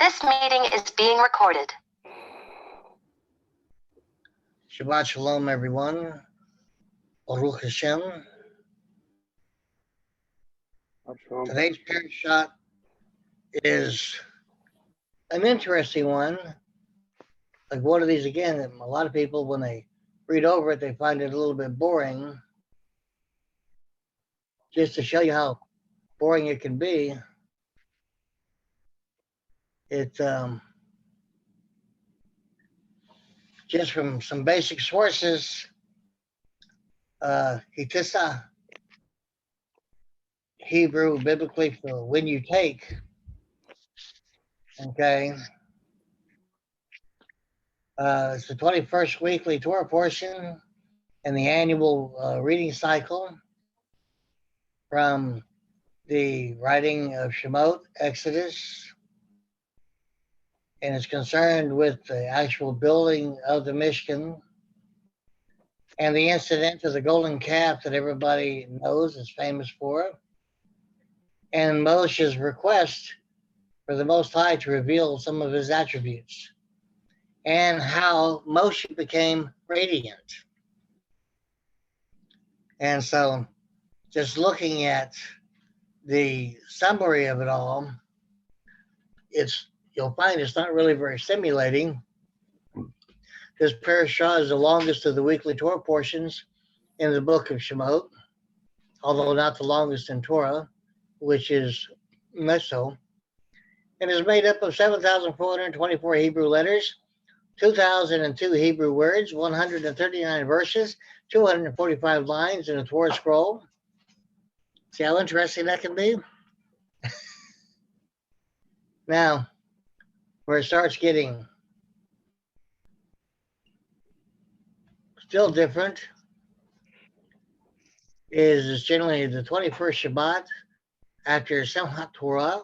This meeting is being recorded. Shabbat Shalom, everyone. Baruch Hashem. Today's parashat is an interesting one. Like one of these, again, a lot of people, when they read over it, they find it a little bit boring. Just to show you how boring it can be, it's just from some basic sources. Hitissa, Hebrew, biblically, for when you take. Okay. It's the 21st weekly Torah portion and the annual reading cycle from the writing of Shemot, Exodus, and it's concerned with the actual building of the Mishkan and the incident of the golden calf that everybody knows is famous for, and Moshe's request for the Most High to reveal some of his attributes, and how Moshe became radiant. And so just looking at the summary of it all, you'll find it's not really very stimulating. This parashah is the longest of the weekly Torah portions in the book of Shemot, although not the longest in Torah, which is Meso, and is made up of 7,424 Hebrew letters, 2,002 Hebrew words, 139 verses, 245 lines in a Torah scroll. See how interesting that can be? Now, where it starts getting still different is generally the 21st Shabbat after Simchat Torah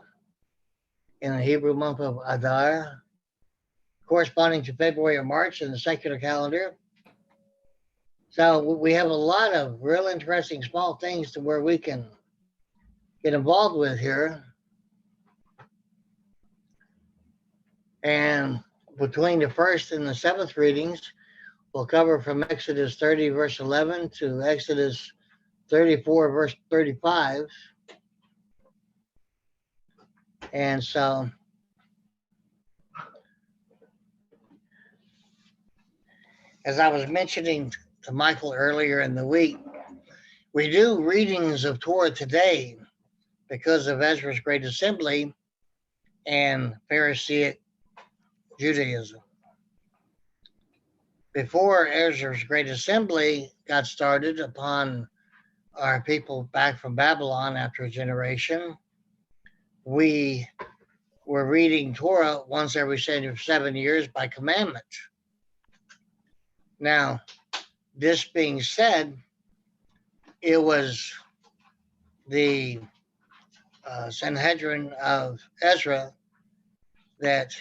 in the Hebrew month of Adar, corresponding to February or March in the secular calendar. So we have a lot of real interesting small things to where we can get involved with here. And between the first and the seventh readings, we'll cover from Exodus 30, verse 11 to Exodus 34, verse 35. And so as I was mentioning to Michael earlier in the week, we do readings of Torah today because of Ezra's Great Assembly and Pharisaic Judaism. Before Ezra's Great Assembly got started upon our people back from Babylon after a generation, we were reading Torah once every 7 years by commandment. Now, this being said, it was the Sanhedrin of Ezra that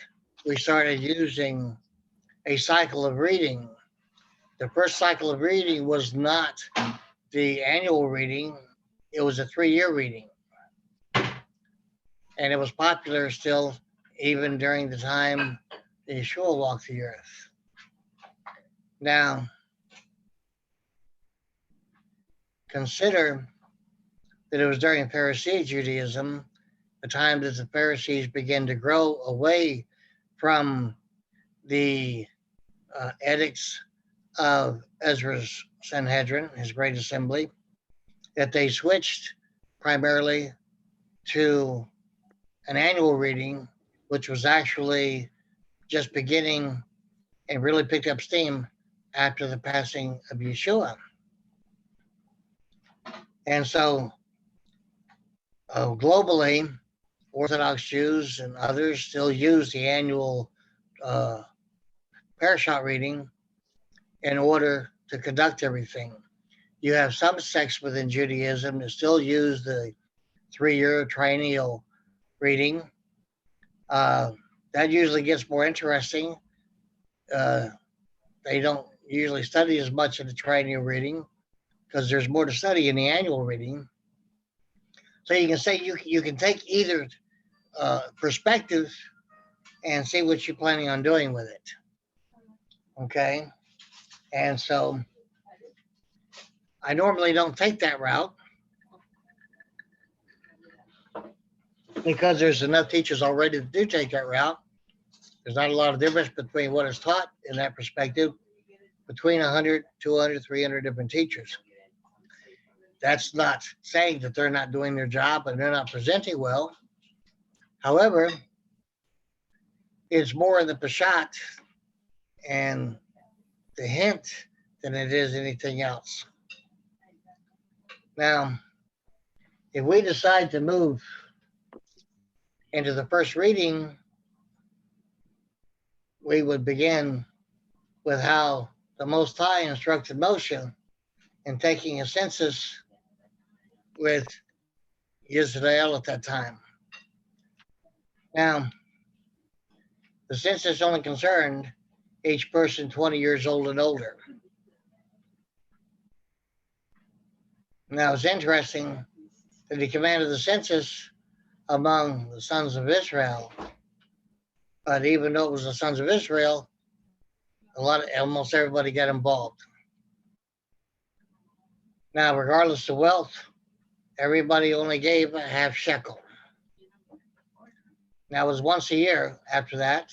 we started using a cycle of reading. The first cycle of reading was not the annual reading, it was a 3-year reading. And it was popular still even during the time that Yeshua walked the earth. Now, consider that it was during Pharisee Judaism, the time that the Pharisees began to grow away from the edicts of Ezra's Sanhedrin, his great assembly, that they switched primarily to an annual reading, which was actually just beginning and really picked up steam after the passing of Yeshua. And so globally, Orthodox Jews and others still use the annual parashah reading in order to conduct everything. You have some sects within Judaism that still use the 3-year triennial reading. That usually gets more interesting. They don't usually study as much in the triennial reading because there's more to study in the annual reading. So you can say you can take either perspective and see what you're planning on doing with it. Okay. And so I normally don't take that route because there's enough teachers already that do take that route. There's not a lot of difference between what is taught in that perspective between 100, 200, 300 different teachers. That's not saying that they're not doing their job and they're not presenting well. However, it's more in the peshat and the hint than it is anything else. Now, if we decide to move into the first reading, we would begin with how the Most High instructed Moshe in taking a census with Israel at that time. Now, the census only concerned each person 20 years old and older. Now, it's interesting that he commanded the census among the sons of Israel. But even though it was the sons of Israel, almost everybody got involved. Now, regardless of wealth, everybody only gave a half shekel. Now, it was once a year after that,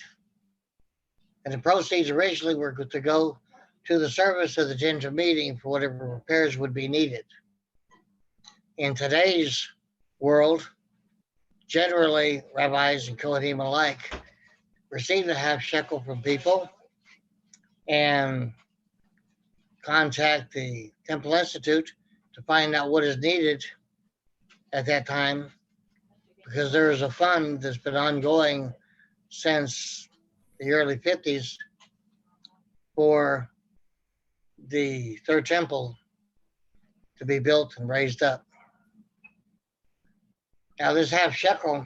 and the proceeds originally were to go to the service of the Ginger meeting for whatever repairs would be needed. In today's world, generally, rabbis and Kohanim alike receive a half shekel from people and contact the Temple Institute to find out what is needed at that time, because there is a fund that's been ongoing since the early 50s for the third temple to be built and raised up. Now, this half shekel,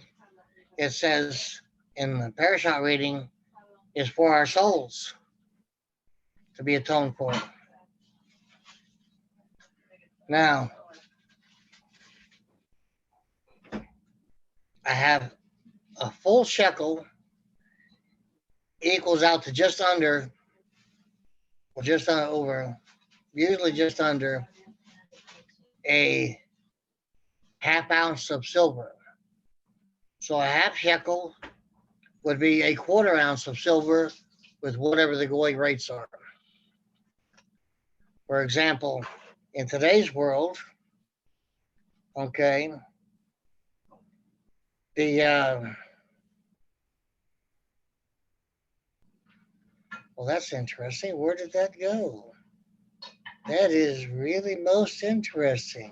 it says in the parashah reading, is for our souls to be atoned for. Now, I have a full shekel equals out to just under, or just over, usually just under a half ounce of silver. So a half shekel would be a quarter ounce of silver with whatever the going rates are. For example, in today's world, okay, well, that's interesting. Where did that go? That is really most interesting.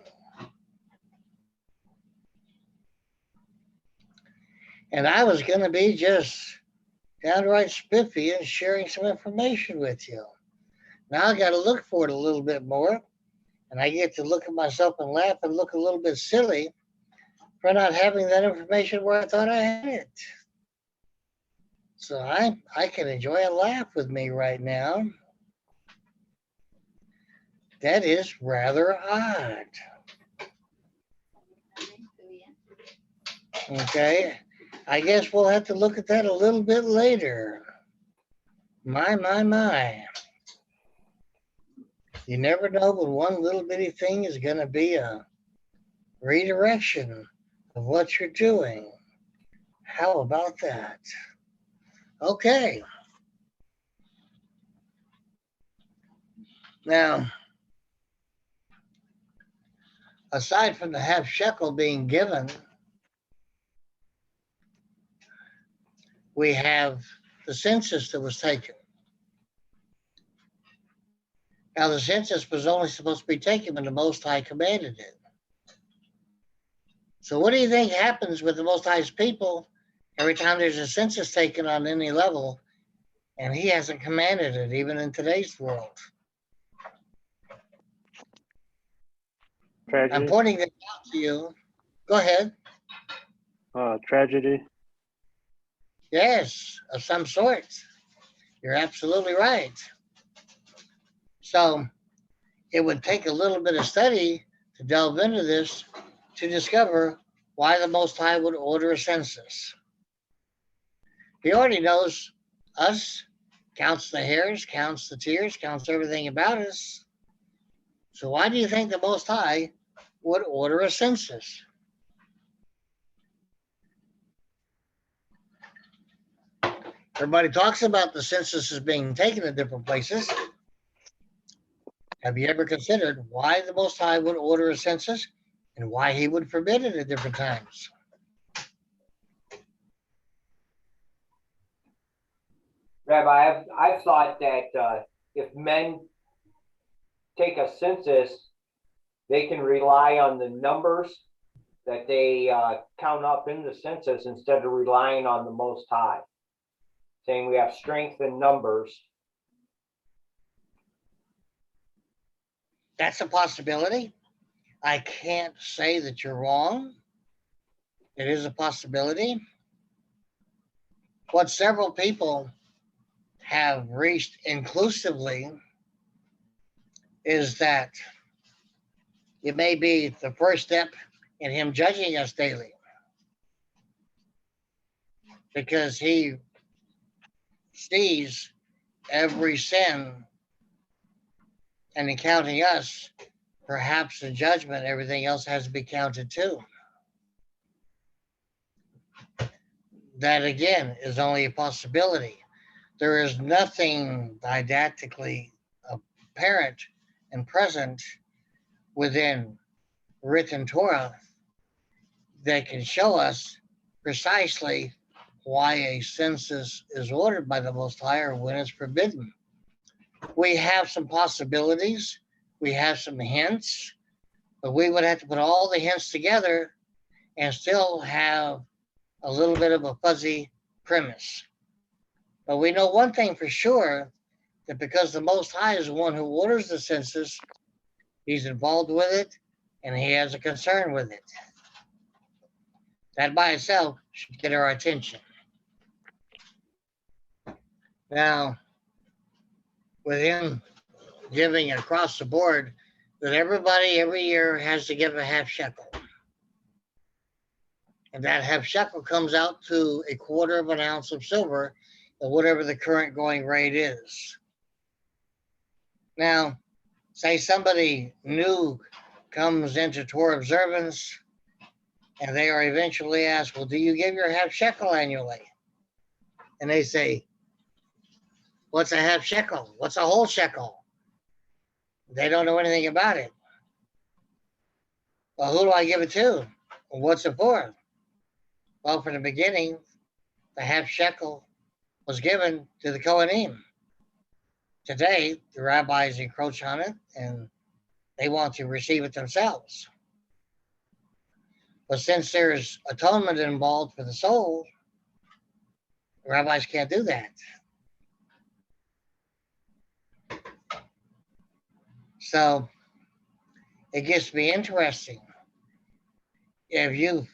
And I was going to be just downright spiffy and sharing some information with you. Now I got to look for it a little bit more, and I get to look at myself and laugh and look a little bit silly for not having that information where I thought I had it. So I can enjoy a laugh with me right now. That is rather odd. Okay, I guess we'll have to look at that a little bit later. My. You never know when one little bitty thing is going to be a redirection of what you're doing. How about that? Okay. Now, aside from the half shekel being given, we have the census that was taken. Now, the census was only supposed to be taken when the Most High commanded it. So what do you think happens with the Most High's people every time there's a census taken on any level and he hasn't commanded it, even in today's world? Tragedy. I'm pointing this out to you. Go ahead. Tragedy. Yes, of some sort. You're absolutely right. So it would take a little bit of study to delve into this to discover why the Most High would order a census. He already knows us, counts the hairs, counts the tears, counts everything about us. So why do you think the Most High would order a census? Everybody talks about the censuses being taken in different places. Have you ever considered why the Most High would order a census and why he would forbid it at different times? Rabbi, I've thought that if men take a census, they can rely on the numbers that they count up in the census instead of relying on the Most High, saying we have strength in numbers. That's a possibility. I can't say that you're wrong. It is a possibility. What several people have reached inclusively is that it may be the first step in him judging us daily, because he sees every sin, and in counting us, perhaps in judgment, everything else has to be counted too. That again is only a possibility. There is nothing didactically apparent and present within written Torah that can show us precisely why a census is ordered by the Most High or when it's forbidden. We have some possibilities, we have some hints, but we would have to put all the hints together and still have a little bit of a fuzzy premise. But we know one thing for sure, that because the Most High is the one who orders the census, he's involved with it and he has a concern with it. That by itself should get our attention. Now, with him giving across the board that everybody every year has to give a half shekel. And that half shekel comes out to a quarter of an ounce of silver, or whatever the current going rate is. Now, say somebody new comes into Torah observance and they are eventually asked, well, do you give your half shekel annually? And they say, what's a half shekel? What's a whole shekel? They don't know anything about it. Well, who do I give it to? Well, what's it for? Well, from the beginning, the half shekel was given to the Kohanim. Today, the rabbis encroach on it and they want to receive it themselves. But since there's atonement involved for the soul, the rabbis can't do that. So it gets to be interesting. If you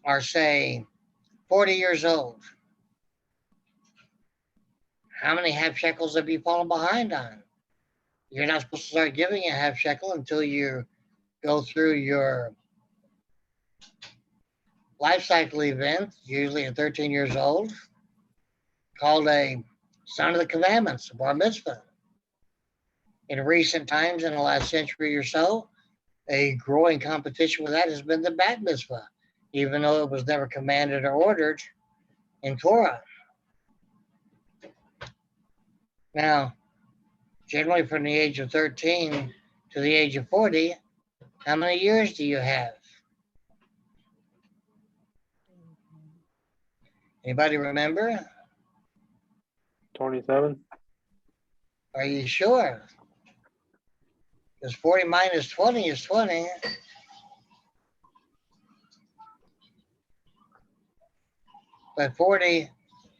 are, say, 40 years old, how many half shekels have you fallen behind on? You're not supposed to start giving a half shekel until you go through your life cycle event, usually at 13 years old, called a Son of the Commandments, a bar mitzvah. In recent times, in the last century or so, a growing competition with that has been the bat mitzvah, even though it was never commanded or ordered in Torah. Now, generally from the age of 13 to the age of 40, how many years do you have? Anybody remember? 27. Are you sure? Because 40 minus 20 is 20. But 40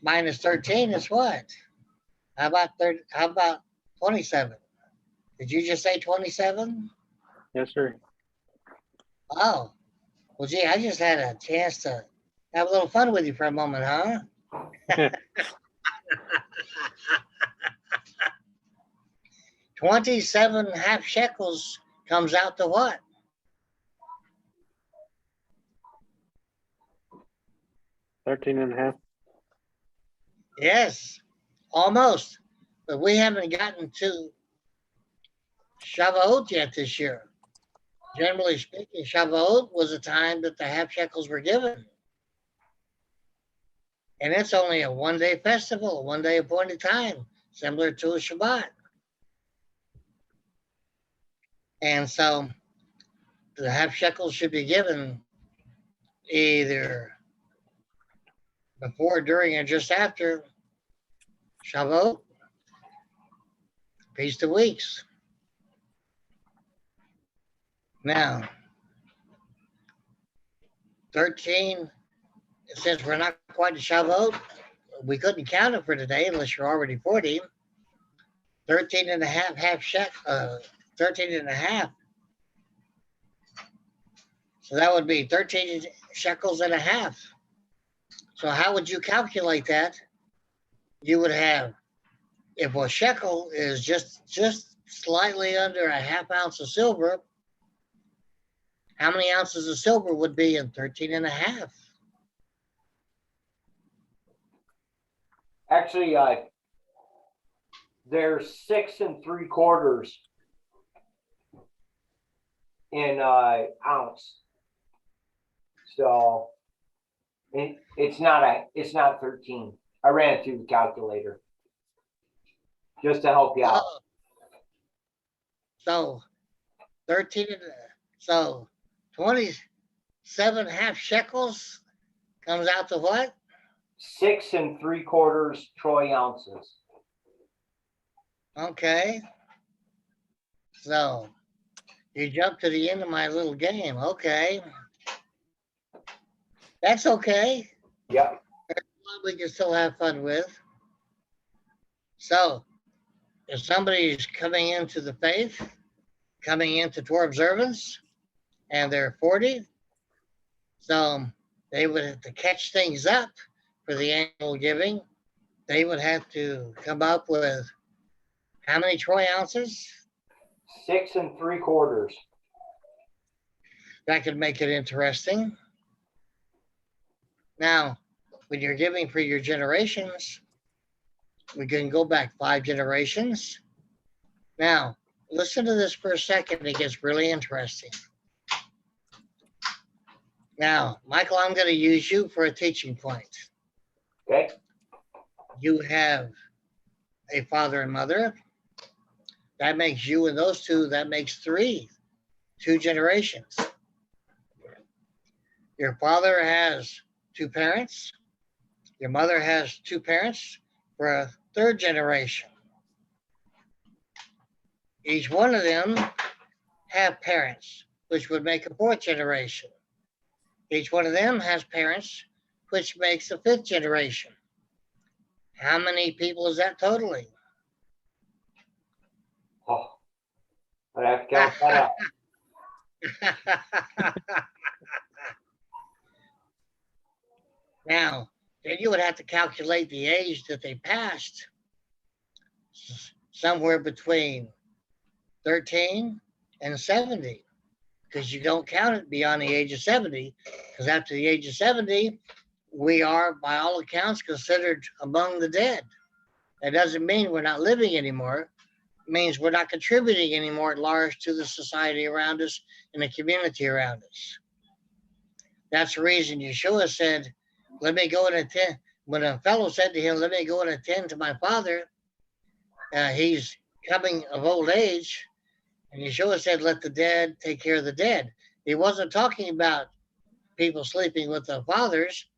minus 13 is what? How about 27? Did you just say 27? Yes, sir. Oh, well, gee, I just had a chance to have a little fun with you for a moment, huh? 27 half shekels comes out to what? $13.5. Yes, almost. But we haven't gotten to Shavuot yet this year. Generally speaking, Shavuot was a time that the half shekels were given. And it's only a 1 day festival, a 1 day appointed time, similar to a Shabbat. And so the half shekels should be given either before, during, or just after Shavuot, Feast of Weeks. Now, 13, since we're not quite to Shavuot, we couldn't count it for today unless you're already 40. 13 and a half, 13 and a half. So that would be 13 shekels and a half. So how would you calculate that? You would have, if a shekel is just slightly under a half ounce of silver, how many ounces of silver would be in 13 and a half? Actually, there's 6 3/4 in ounce. So it's not 13. I ran it through the calculator just to help you out. So 13, so 27 half shekels comes out to what? 6 3/4 troy ounces. Okay. So you jump to the end of my little game. Okay. That's okay. Yep. We can still have fun with. So if somebody's coming into the faith, coming into Torah observance, and they're 40, so they would have to catch things up for the annual giving. They would have to come up with how many troy ounces? 6 3/4. That could make it interesting. Now, when you're giving for your generations, we can go back 5 generations. Now, listen to this for a second. It gets really interesting. Now, Michael, I'm going to use you for a teaching point. Okay. You have a father and mother. That makes you and those two, that makes 3 generations. Your father has 2 parents. Your mother has 2 parents for a 3rd generation. Each one of them have parents, which would make a 4th generation. Each one of them has parents, which makes a 5th generation. How many people is that totally? Oh, I'd have to count that out. Now, then you would have to calculate the age that they passed, somewhere between 13 and 70, because you don't count it beyond the age of 70, because after the age of 70, we are, by all accounts, considered among the dead. That doesn't mean we're not living anymore. It means we're not contributing anymore at large to the society around us and the community around us. That's the reason Yeshua said, let me go and attend. When a fellow said to him, let me go and attend to my father, he's coming of old age. And Yeshua said, let the dead take care of the dead. He wasn't talking about people sleeping with their fathers.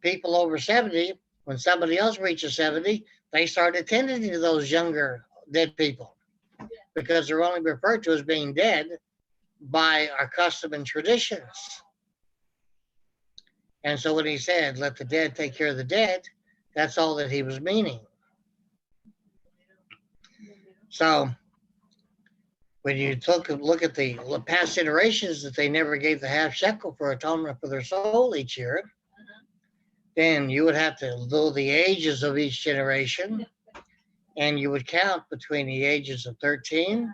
People over 70, when somebody else reaches 70, they start attending to those younger dead people because they're only referred to as being dead by our custom and traditions. And so when he said, let the dead take care of the dead, that's all that he was meaning. So when you look at the past generations that they never gave the half shekel for atonement for their soul each year, then you would have to know the ages of each generation, and you would count between the ages of 13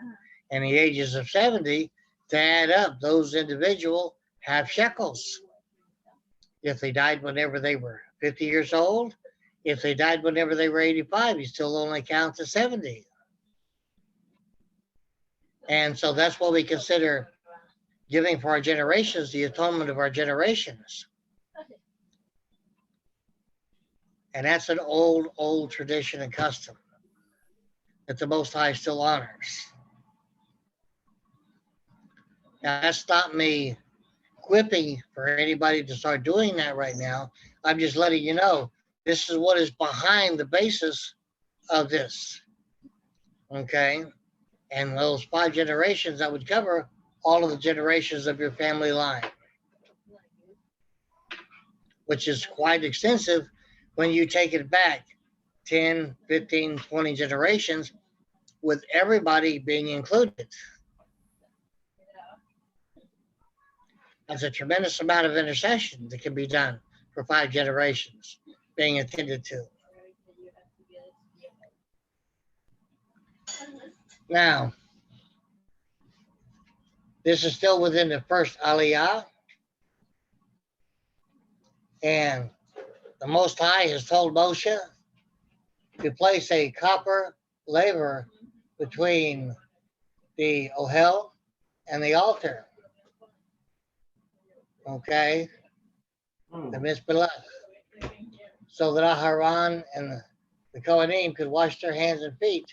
and the ages of 70 to add up those individual half shekels. If they died whenever they were 50 years old, If they died whenever they were 85, you still only count to 70. And so that's what we consider giving for our generations, the atonement of our generations. And that's an old tradition and custom that the Most High still honors. Now, that's not me quipping for anybody to start doing that right now. I'm just letting you know this is what is behind the basis of this. Okay? And those 5 generations, that would cover all of the generations of your family line, which is quite extensive when you take it back 10, 15, 20 generations with everybody being included. That's a tremendous amount of intercession that can be done for 5 generations being attended to. Now, this is still within the first Aliyah, and the Most High has told Moshe to place a copper laver between the Ohel and the altar. Okay, the Mizbelah, so that Aharon and the Kohanim could wash their hands and feet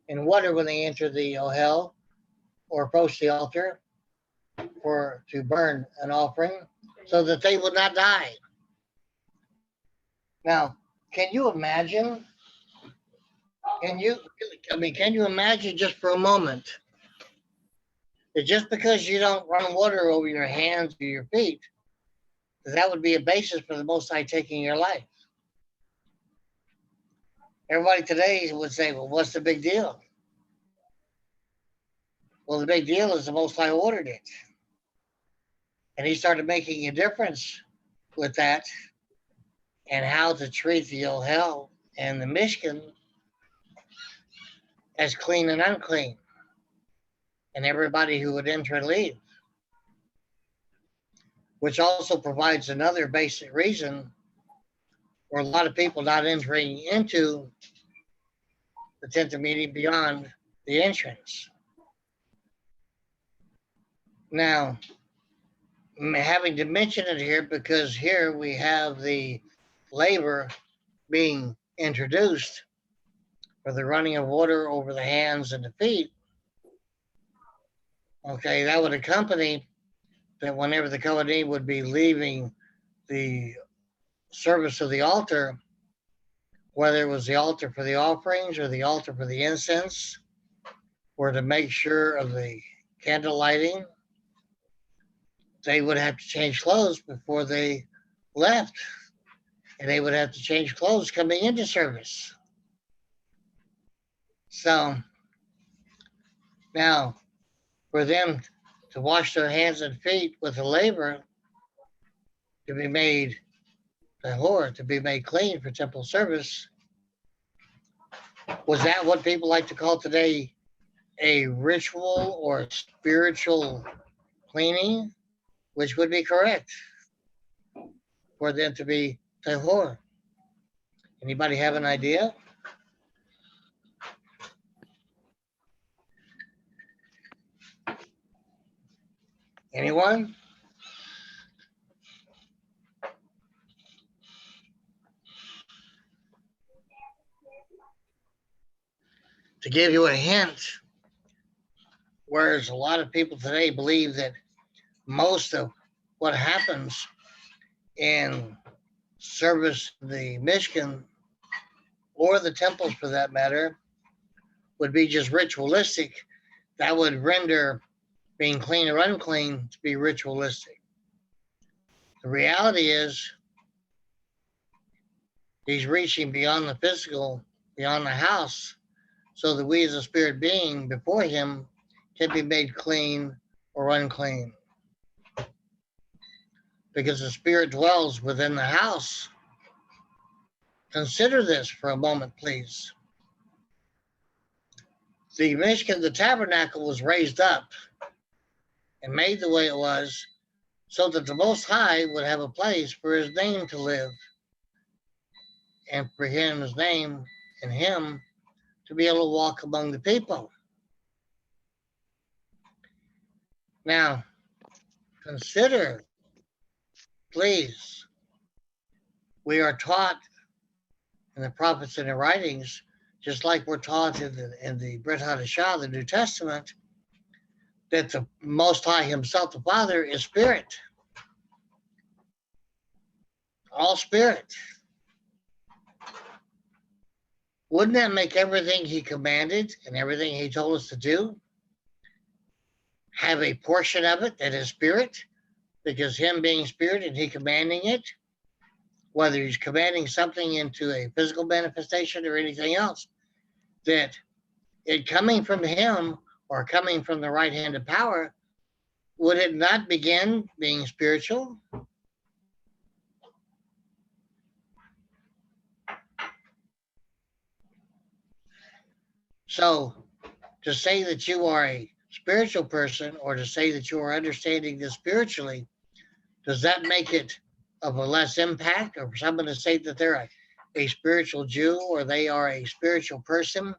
in water when they enter the Ohel or approach the altar to burn an offering, so that they would not die. Now, can you imagine? Can you imagine just for a moment that just because you don't run water over your hands or your feet, that would be a basis for the Most High taking your life? Everybody today would say, well, what's the big deal? Well, the big deal is the Most High ordered it. And he started making a difference with that and how to treat the Ohel and the Mishkan as clean and unclean, and everybody who would enter and leave. Which also provides another basic reason for a lot of people not entering into the tent of meeting beyond the entrance. Now, I'm having to mention it here because here we have the laver being introduced for the running of water over the hands and the feet. Okay, that would accompany that whenever the Kohanim would be leaving the service of the altar, whether it was the altar for the offerings or the altar for the incense, or to make sure of the candle lighting, they would have to change clothes before they left. And they would have to change clothes coming into service. So now, for them to wash their hands and feet with a laver to be made tahor, to be made clean for temple service, was that what people like to call today a ritual or spiritual cleaning? Which would be correct for them to be tahor. Anybody have an idea? Anyone? To give you a hint, whereas a lot of people today believe that most of what happens in service, the Mishkan, or the temples for that matter, would be just ritualistic, that would render being clean or unclean to be ritualistic. The reality is he's reaching beyond the physical, beyond the house, so that we as a spirit being before him can be made clean or unclean. Because the spirit dwells within the house. Consider this for a moment, please. The Mishkan, the tabernacle, was raised up and made the way it was so that the Most High would have a place for his name to live and for his name and him to be able to walk among the people. Now, consider, please, we are taught in the prophets and the writings, just like we're taught in the Brit Hadashah, the New Testament, that the Most High himself, the Father, is spirit. All spirit. Wouldn't that make everything he commanded and everything he told us to do have a portion of it that is spirit? Because him being spirit and he commanding it, whether he's commanding something into a physical manifestation or anything else, that it coming from him or coming from the right hand of power, would it not begin being spiritual? So to say that you are a spiritual person or to say that you are understanding this spiritually, does that make it of a less impact? Or for someone to say that they're a spiritual Jew or they are a spiritual person,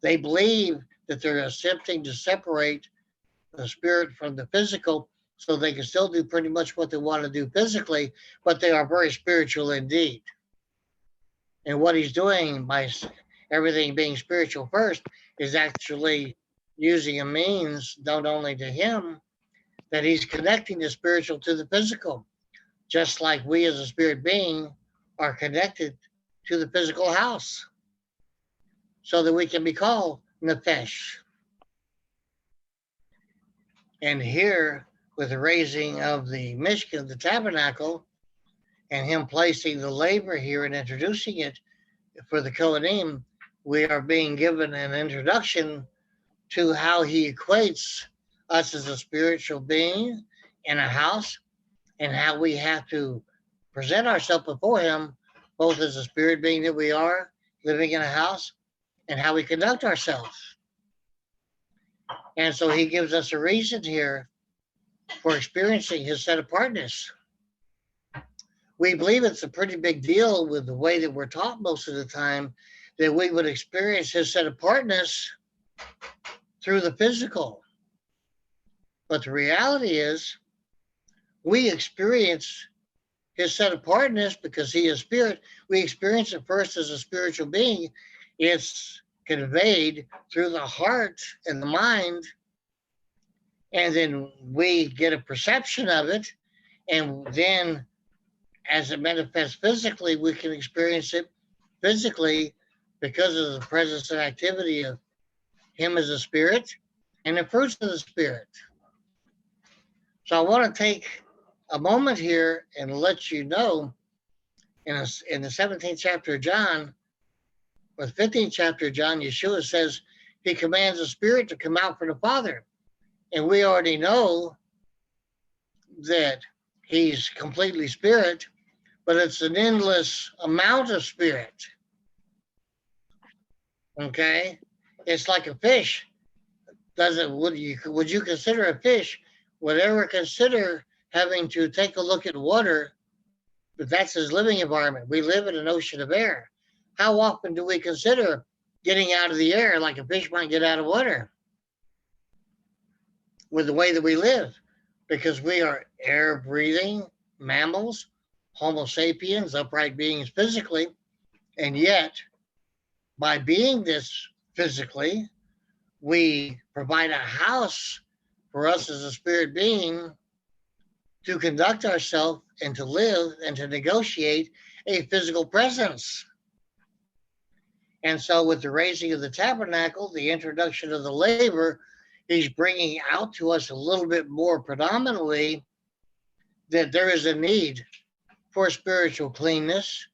they believe that they're attempting to separate the spirit from the physical so they can still do pretty much what they want to do physically, but they are very spiritual indeed. And what he's doing by everything being spiritual first is actually using a means not only to him, that he's connecting the spiritual to the physical, just like we as a spirit being are connected to the physical house so that we can be called Nefesh. And here, with the raising of the Mishkan, the tabernacle, and him placing the labor here and introducing it for the Kohanim, we are being given an introduction to how he equates us as a spiritual being in a house and how we have to present ourselves before him, both as a spirit being that we are living in a house and how we conduct ourselves. And so he gives us a reason here for experiencing his set apartness. We believe it's a pretty big deal with the way that we're taught most of the time that we would experience his set apartness through the physical. But the reality is we experience his set apartness because he is spirit. We experience it first as a spiritual being. It's conveyed through the heart and the mind, and then we get a perception of it, and then as it manifests physically, we can experience it physically because of the presence and activity of him as a spirit and the fruits of the spirit. So I want to take a moment here and let you know in the 17th chapter of John, or the 15th chapter of John, Yeshua says he commands the spirit to come out from the Father. And we already know that he's completely spirit, but it's an endless amount of spirit. Okay? It's like a fish. Would you consider a fish would ever consider having to take a look at water, but that's his living environment. We live in an ocean of air. How often do we consider getting out of the air like a fish might get out of water? With the way that we live, because we are air breathing mammals, Homo sapiens, upright beings physically, and yet by being this physically, we provide a house for us as a spirit being to conduct ourselves and to live and to negotiate a physical presence. And so with the raising of the tabernacle, the introduction of the labor, he's bringing out to us a little bit more predominantly that there is a need for spiritual cleanness.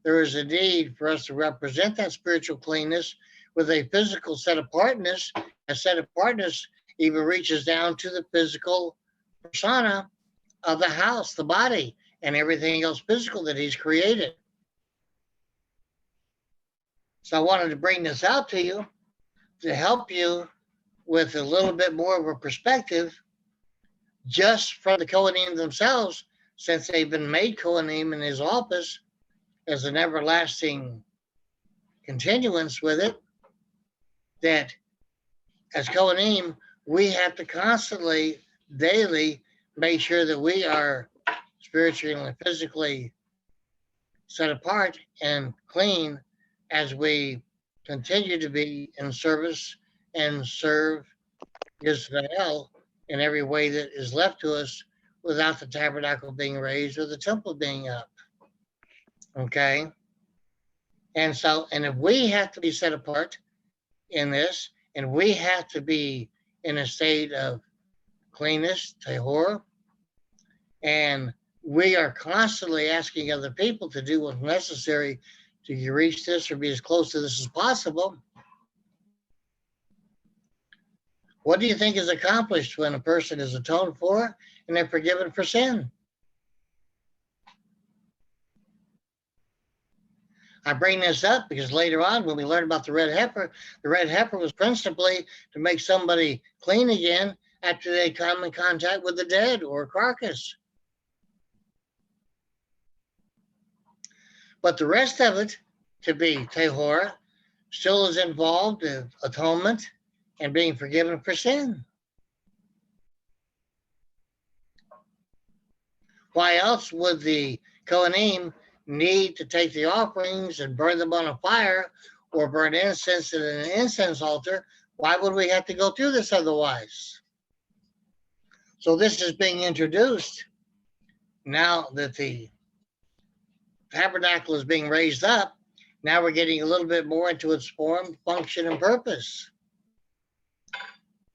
There is a need for us to represent that spiritual cleanness with a physical set apartness. A set apartness even reaches down to the physical persona of the house, the body, and everything else physical that he's created. So I wanted to bring this out to you to help you with a little bit more of a perspective just from the Kohanim themselves, since they've been made Kohanim in his office, as an everlasting continuance with it, that as Kohanim, we have to constantly, daily, make sure that we are spiritually and physically set apart and clean as we continue to be in service and serve Israel in every way that is left to us without the tabernacle being raised or the temple being up. Okay? And so, and if we have to be set apart in this, and we have to be in a state of cleanness, tahor, and we are constantly asking other people to do what's necessary to reach this or be as close to this as possible. What do you think is accomplished when a person is atoned for and they're forgiven for sin? I bring this up because later on, when we learn about the red heifer was principally to make somebody clean again after they come in contact with the dead or a carcass. But the rest of it, to be tahor, still is involved in atonement and being forgiven for sin. Why else would the Kohanim need to take the offerings and burn them on a fire or burn incense at an incense altar? Why would we have to go through this otherwise? So this is being introduced now that the tabernacle is being raised up. Now we're getting a little bit more into its form, function, and purpose.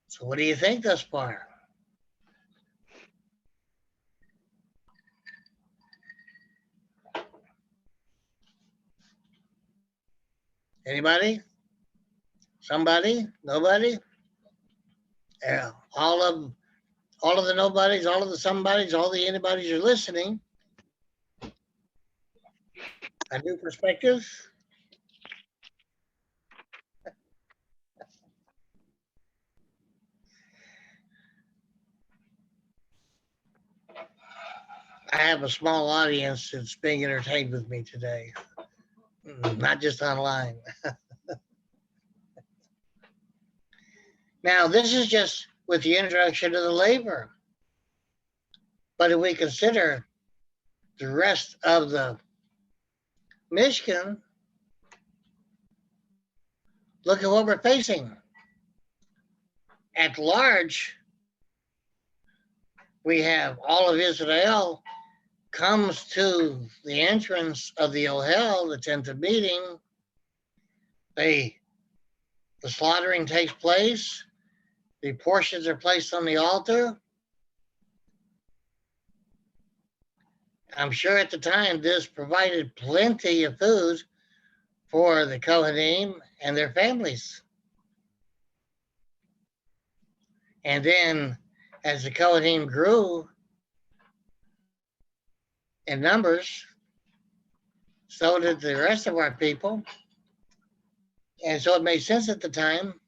So what do you think thus far? Anybody? Somebody? Nobody? Yeah. All of the nobodies, all of the somebodies, all the anybodies are listening. A new perspective. I have a small audience that's being entertained with me today, not just online. Now, this is just with the introduction of the laver. But if we consider the rest of the Mishkan, look at what we're facing. At large, we have all of Israel comes to the entrance of the Ohel, the tent of meeting. The slaughtering takes place. The portions are placed on the altar. I'm sure at the time this provided plenty of food for the Kohanim and their families. And then as the Kohanim grew in numbers, so did the rest of our people. And so it made sense at the time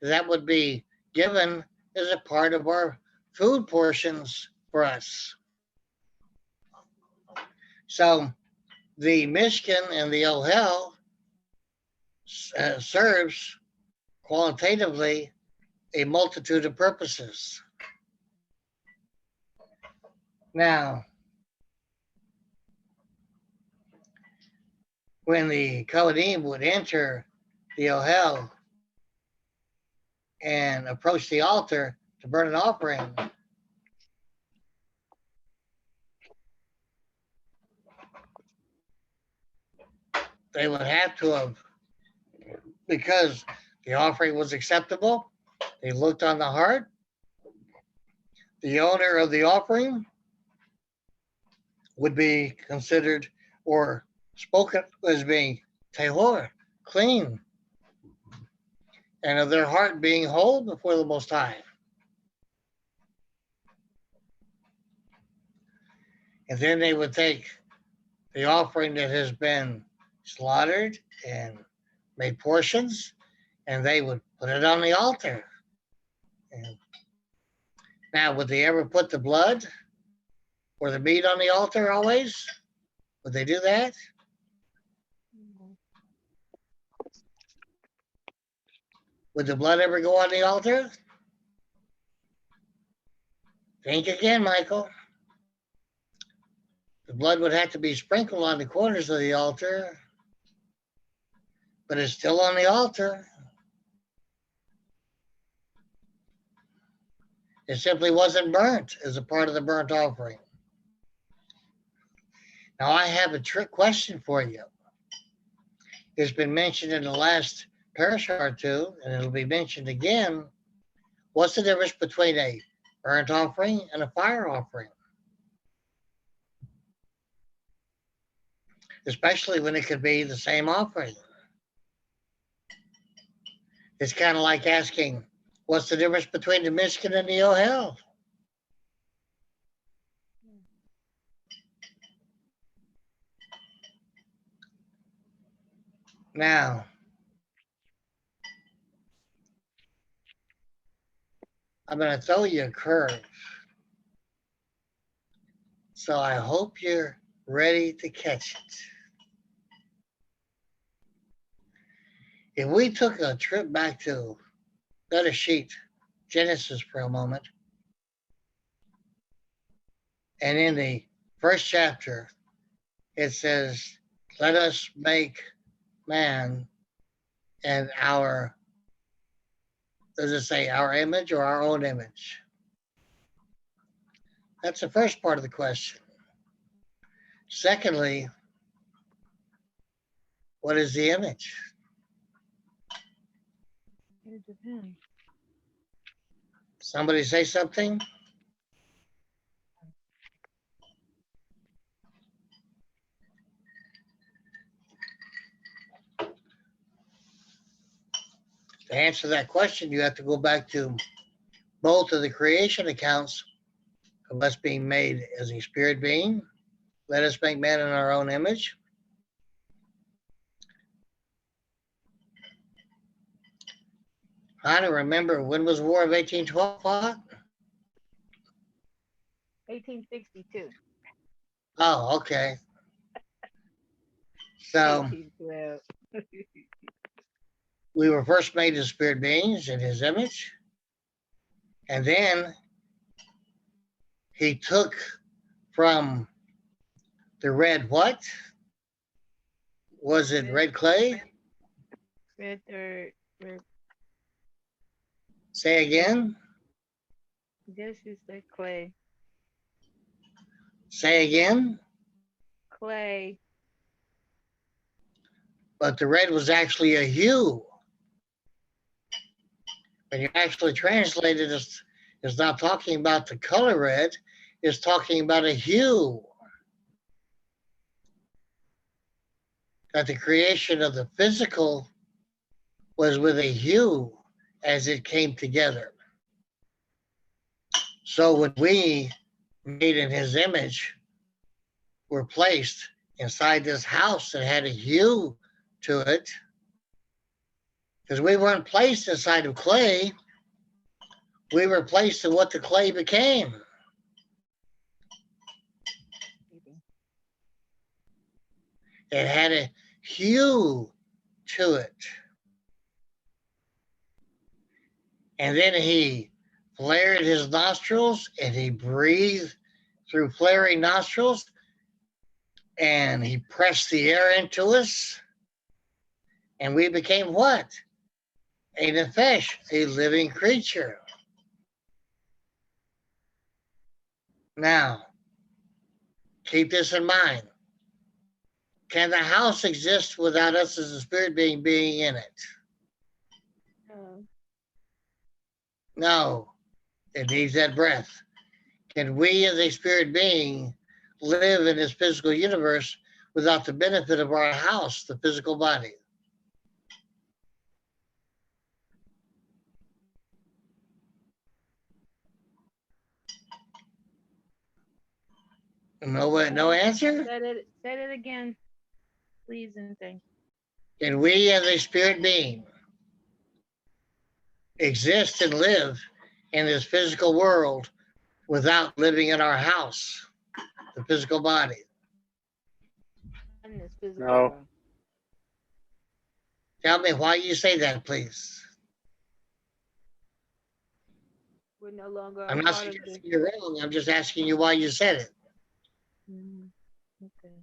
that would be given as a part of our food portions for us. So the Mishkan and the Ohel serves qualitatively a multitude of purposes. Now, when the Kohanim would enter the Ohel and approach the altar to burn an offering, they would have to have, because the offering was acceptable, they looked on the heart. The owner of the offering would be considered or spoken as being tahor, clean, and of their heart being whole before the Most High. And then they would take the offering that has been slaughtered and made portions, and they would put it on the altar. And now, would they ever put the blood or the meat on the altar always? Would they do that? Would the blood ever go on the altar? Think again, Michael. The blood would have to be sprinkled on the corners of the altar, but it's still on the altar. It simply wasn't burnt as a part of the burnt offering. Now, I have a trick question for you. It's been mentioned in the last parashah or two, and it'll be mentioned again. What's the difference between a burnt offering and a fire offering? Especially when it could be the same offering. It's kind of like asking, what's the difference between the Mishkan and the Ohel? Now, I'm going to throw you a curve. So I hope you're ready to catch it. If we took a trip back to Bereshit, Genesis for a moment, and in the first chapter, it says, let us make man and our, does it say our image or our own image? That's the first part of the question. Secondly, what is the image? It depends. Somebody say something? To answer that question, you have to go back to both of the creation accounts of us being made as a spirit being. Let us make man in our own image. I don't remember, when was War of 1812 fought? 1862. Oh, okay. So 1812. we were first made as spirit beings in his image. And then he took from the red what? Was it red clay? Red or red. Say again. This is the clay. Say again. Clay. But the red was actually a hue. When you actually translate it, it's not talking about the color red, it's talking about a hue. That the creation of the physical was with a hue as it came together. So when we, made in his image, were placed inside this house that had a hue to it, because we weren't placed inside of clay, we were placed in what the clay became. It had a hue to it. And then he flared his nostrils and he breathed through flaring nostrils and he pressed the air into us. And we became what? A nefesh, a living creature. Now, keep this in mind. Can the house exist without us as a spirit being in it? No, it needs that breath. Can we as a spirit being live in this physical universe without the benefit of our house, the physical body? No answer? Say it again, please and thank you. Can we as a spirit being exist and live in this physical world without living in our house, the physical body? In this physical No. world. Tell me why you say that, please. We're no longer a I'm not part of this. suggesting you're wrong. I'm just asking you why you said it. Mhm. Okay.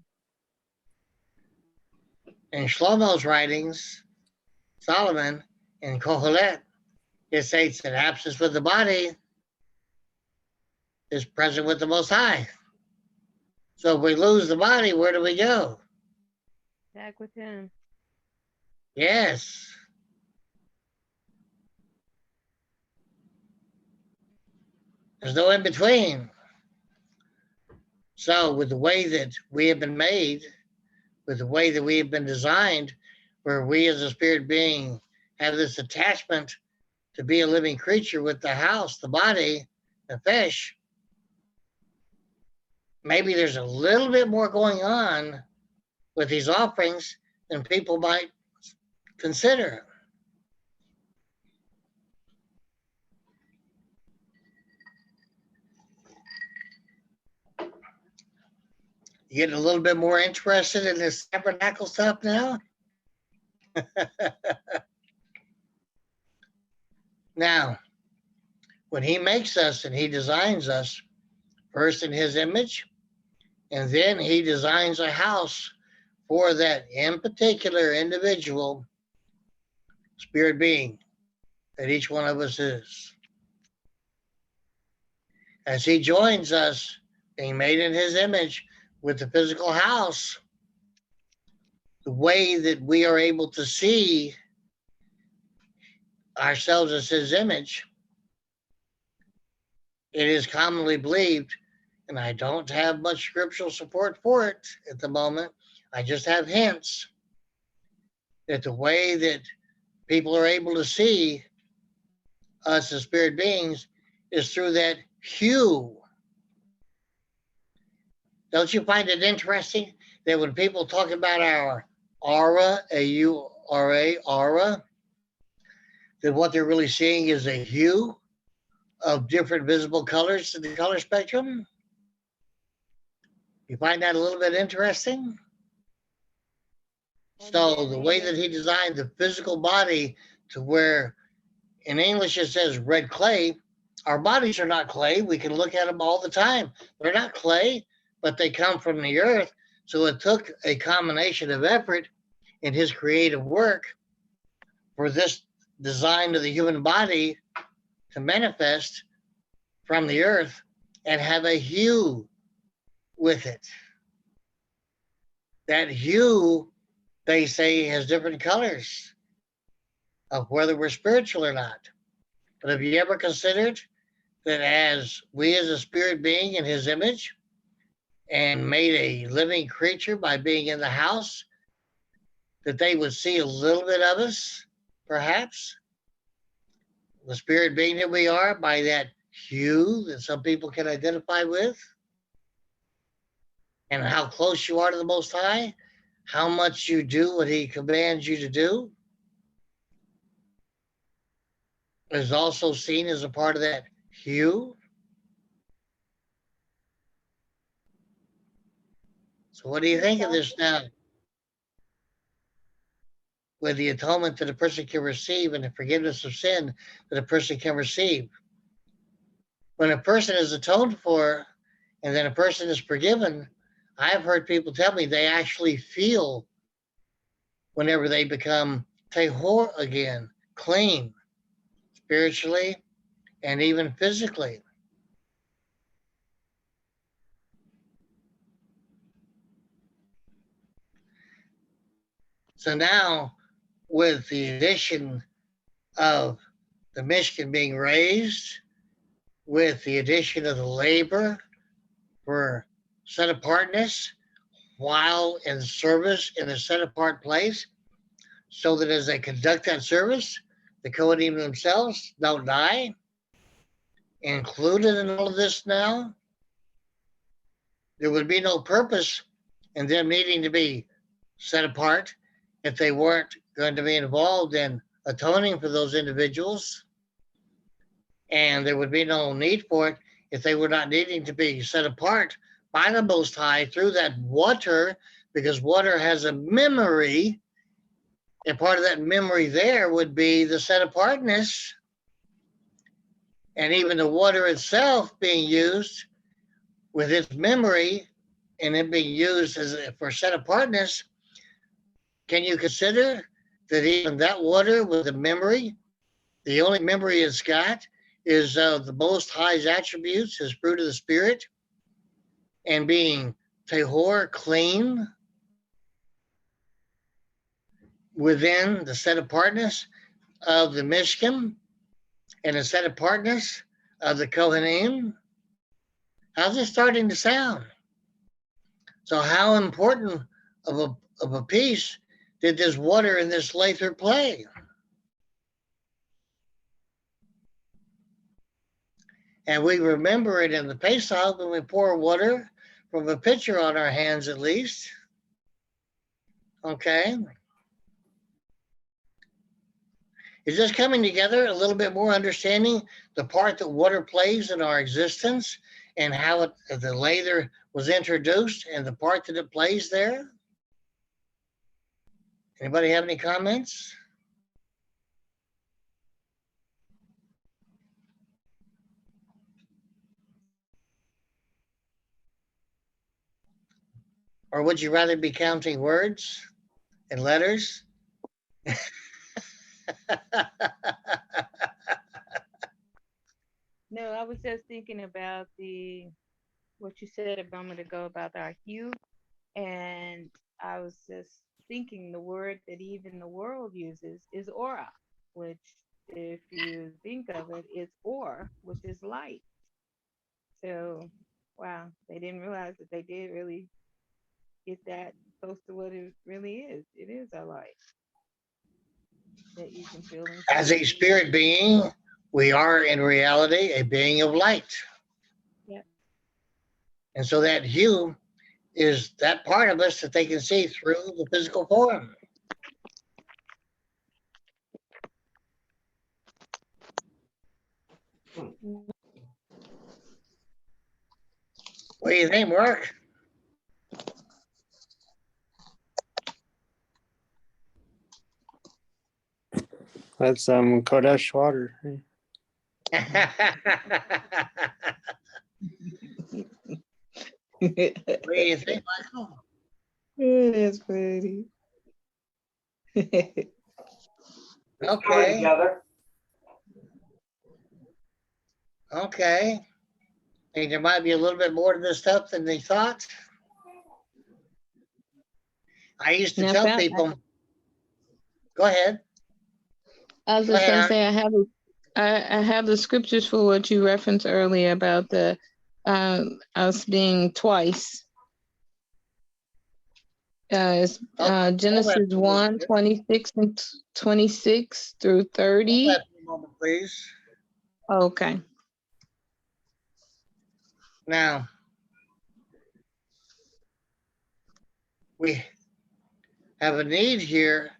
In Shlomo's writings, Solomon in Kohelet, it states that absence with the body is present with the Most High. So if we lose the body, where do we go? Back with him. Yes. There's no in between. So with the way that we have been made, with the way that we have been designed, where we as a spirit being have this attachment to be a living creature with the house, the body, the fish, maybe there's a little bit more going on with these offerings than people might consider. You getting a little bit more interested in this tabernacle stuff now? Now, when he makes us and he designs us first in his image, and then he designs a house for that in particular individual spirit being that each one of us is. As he joins us, being made in his image with the physical house, the way that we are able to see ourselves as his image, it is commonly believed, and I don't have much scriptural support for it at the moment, I just have hints, that the way that people are able to see us as spirit beings is through that hue. Don't you find it interesting that when people talk about our aura, A-U-R-A, aura, that what they're really seeing is a hue of different visible colors in the color spectrum? You find that a little bit interesting? So the way that he designed the physical body to where in English it says red clay, our bodies are not clay. We can look at them all the time. They're not clay, but they come from the earth. So it took a combination of effort in his creative work for this design of the human body to manifest from the earth and have a hue with it. That hue, they say, has different colors of whether we're spiritual or not. But have you ever considered that as we as a spirit being in his image and made a living creature by being in the house, that they would see a little bit of us, perhaps? The spirit being that we are by that hue that some people can identify with? And how close you are to the Most High? How much you do what he commands you to do is also seen as a part of that hue. So what do you think of this now? With the atonement that a person can receive and the forgiveness of sin that a person can receive. When a person is atoned for and then a person is forgiven, I've heard people tell me they actually feel whenever they become tehor again, clean, spiritually and even physically. So now, with the addition of the Mishkan being raised, with the addition of the labor for set apartness while in service in a set apart place, so that as they conduct that service, the Kohanim themselves don't die. Included in all of this now, there would be no purpose in them needing to be set apart if they weren't going to be involved in atoning for those individuals. And there would be no need for it if they were not needing to be set apart by the Most High through that water, because water has a memory And part of that memory there would be the set apartness, and even the water itself being used with its memory and it being used for set apartness. Can you consider that even that water with the memory, the only memory it's got is the Most High's attributes, his fruit of the Spirit, and being tahor, clean, within the set apartness of the Mishkan and the set apartness of the Kohanim? How's it starting to sound? So how important of a piece did this water in this lather play? And we remember it in the Pesach when we pour water from a pitcher on our hands at least. Okay. Is this coming together a little bit more, understanding the part that water plays in our existence and how the lather was introduced and the part that it plays there? Anybody have any comments? Or would you rather be counting words and letters? No, I was just thinking about what you said a moment ago about our hue, and I was just thinking the word that even the world uses is aura, which, if you think of it, is or, which is light. So, wow, they didn't realize that they did really get that close to what it really is. It is a light that you can feel and As a see. spirit being, we are in reality a being of light. Yep. And so that hue is that part of us that they can see through the physical form. What do you think, Mark? That's Kodesh water. What do you think, Michael? That's funny. Go Okay. together. Okay. Think there might be a little bit more to this stuff than they thought. I used to Now, tell Pat, people, go ahead. I was Go just gonna ahead. say I have the scriptures for what you referenced earlier about the us being twice. It's Okay, Genesis hold that 1, 26 and 26 through hold 30. that for a moment, please. Okay. Now, we have a need here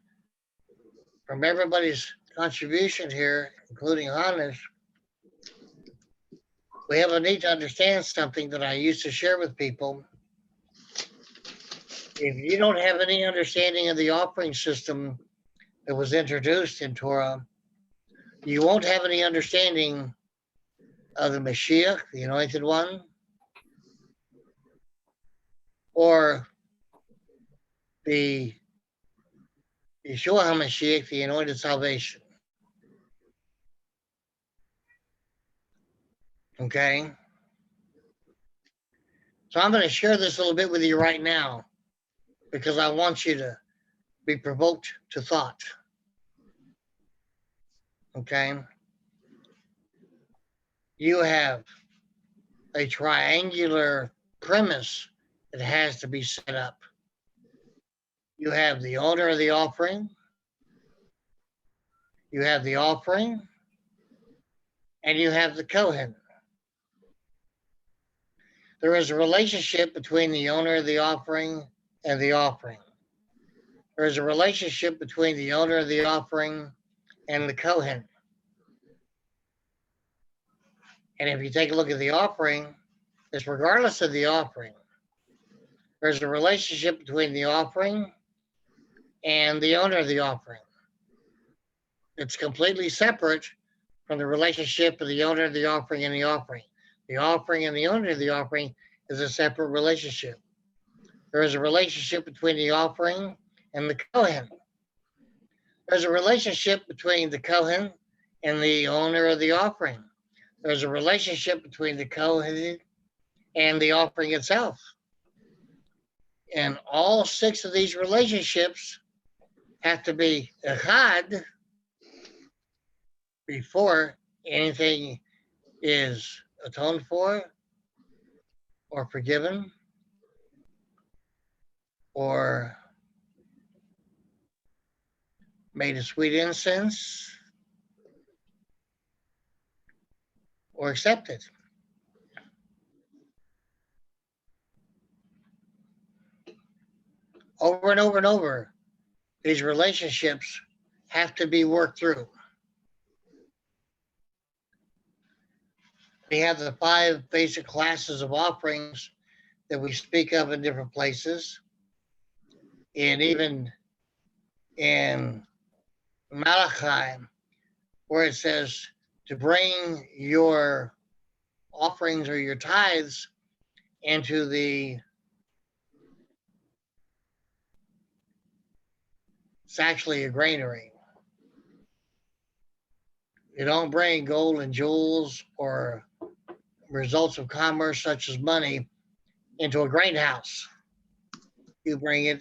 from everybody's contribution here, including Hannes. We have a need to understand something that I used to share with people. If you don't have any understanding of the offering system that was introduced in Torah, you won't have any understanding of the Mashiach, the Anointed One, or the Yeshua HaMashiach, the Anointed Salvation. Okay? So I'm going to share this a little bit with you right now because I want you to be provoked to thought. Okay? You have a triangular premise that has to be set up. You have the owner of the offering, you have the offering, and you have the Kohen. There is a relationship between the owner of the offering and the offering. There is a relationship between the owner of the offering and the Kohen. And if you take a look at the offering, it's regardless of the offering. There's a relationship between the offering and the owner of the offering. It's completely separate from the relationship of the owner of the offering and the offering. The offering and the owner of the offering is a separate relationship. There is a relationship between the offering and the Kohen. There's a relationship between the Kohen and the owner of the offering. There's a relationship between the Kohen and the offering itself. And all 6 of these relationships have to be echad before anything is atoned for or forgiven or made a sweet incense or accepted. Over and over and over, these relationships have to be worked through. We have the 5 basic classes of offerings that we speak of in different places. And even in Malachi, where it says to bring your offerings or your tithes into it's actually a granary. You don't bring gold and jewels or results of commerce such as money into a grain house. You bring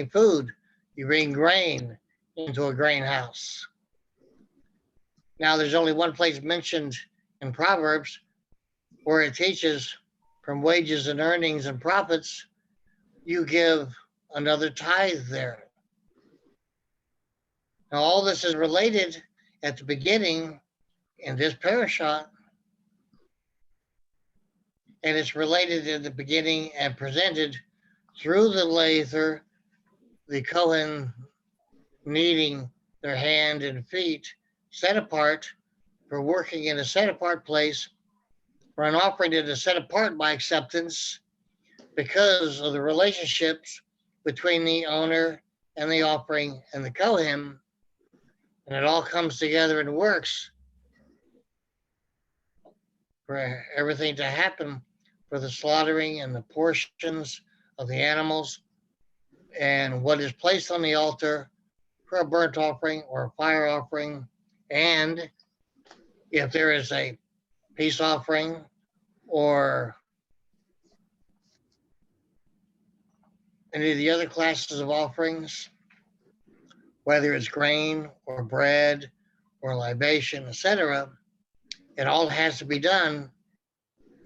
food, you bring grain into a grain house. Now, there's only one place mentioned in Proverbs where it teaches from wages and earnings and profits, you give another tithe there. Now, all this is related at the beginning in this parashah, and it's related in the beginning and presented through the lather, the Kohen needing their hand and feet set apart for working in a set apart place for an offering that is set apart by acceptance because of the relationships between the owner and the offering and the Kohen. And it all comes together and works for everything to happen for the slaughtering and the portions of the animals and what is placed on the altar for a burnt offering or a fire offering. And if there is a peace offering or any of the other classes of offerings, whether it's grain or bread or libation, etc., it all has to be done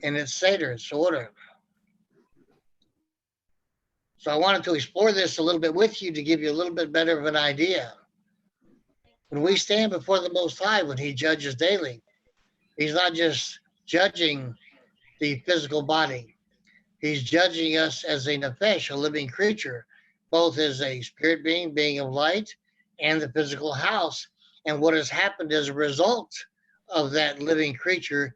in its seder, its order. So I wanted to explore this a little bit with you to give you a little bit better of an idea. When we stand before the Most High, when He judges daily, He's not just judging the physical body. He's judging us as a nefesh, a living creature, both as a spirit being of light, and the physical house, and what has happened as a result of that living creature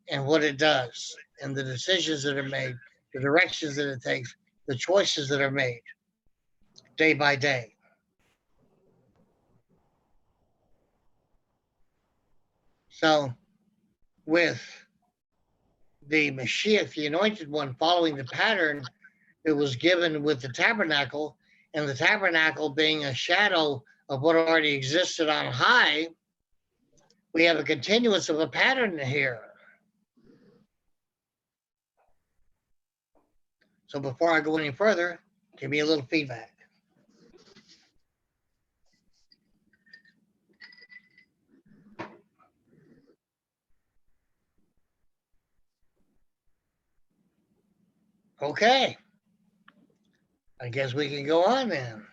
and what it does, and the decisions that are made, the directions that it takes, the choices that are made day by day. So with the Mashiach, the Anointed One, following the pattern that was given with the tabernacle, and the tabernacle being a shadow of what already existed on high, we have a continuance of a pattern here. So before I go any further, give me a little feedback. Okay. I guess we can go on then.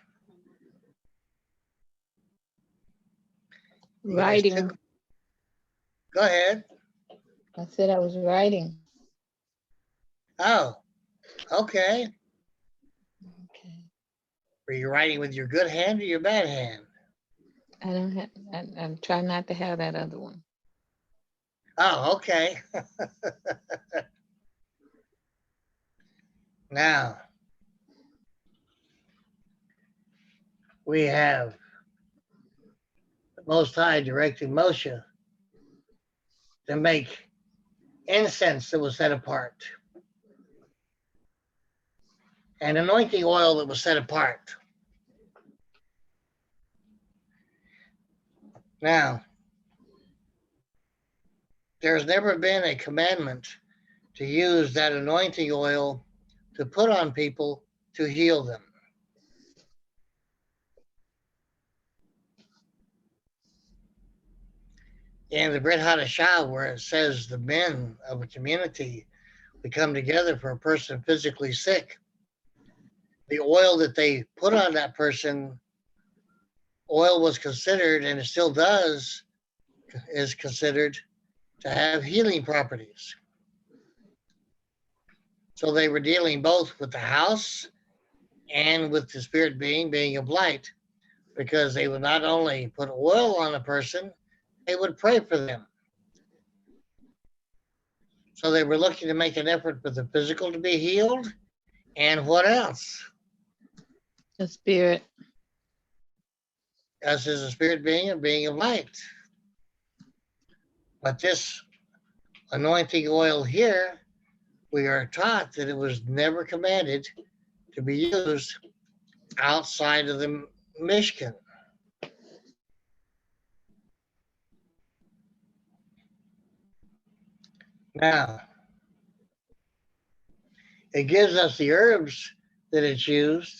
You guys Writing. took- Go ahead. I said I was writing. Oh, okay. Okay. Were you writing with your good hand or your bad hand? I don't have, I'm trying not to have that other one. Oh, okay. Now, we have the Most High directing Moshe to make incense that was set apart and anointing oil that was set apart. Now, there's never been a commandment to use that anointing oil to put on people to heal them. In the Brit Hadashah, where it says the men of a community would come together for a person physically sick, the oil that they put on that person, oil was considered, and it still does, is considered to have healing properties. So they were dealing both with the house and with the spirit being of light, because they would not only put oil on a person, they would pray for them. So they were looking to make an effort for the physical to be healed. And what else? The spirit. Us as a spirit being, a being of light. But this anointing oil here, we are taught that it was never commanded to be used outside of the Mishkan. Now, it gives us the herbs that it's used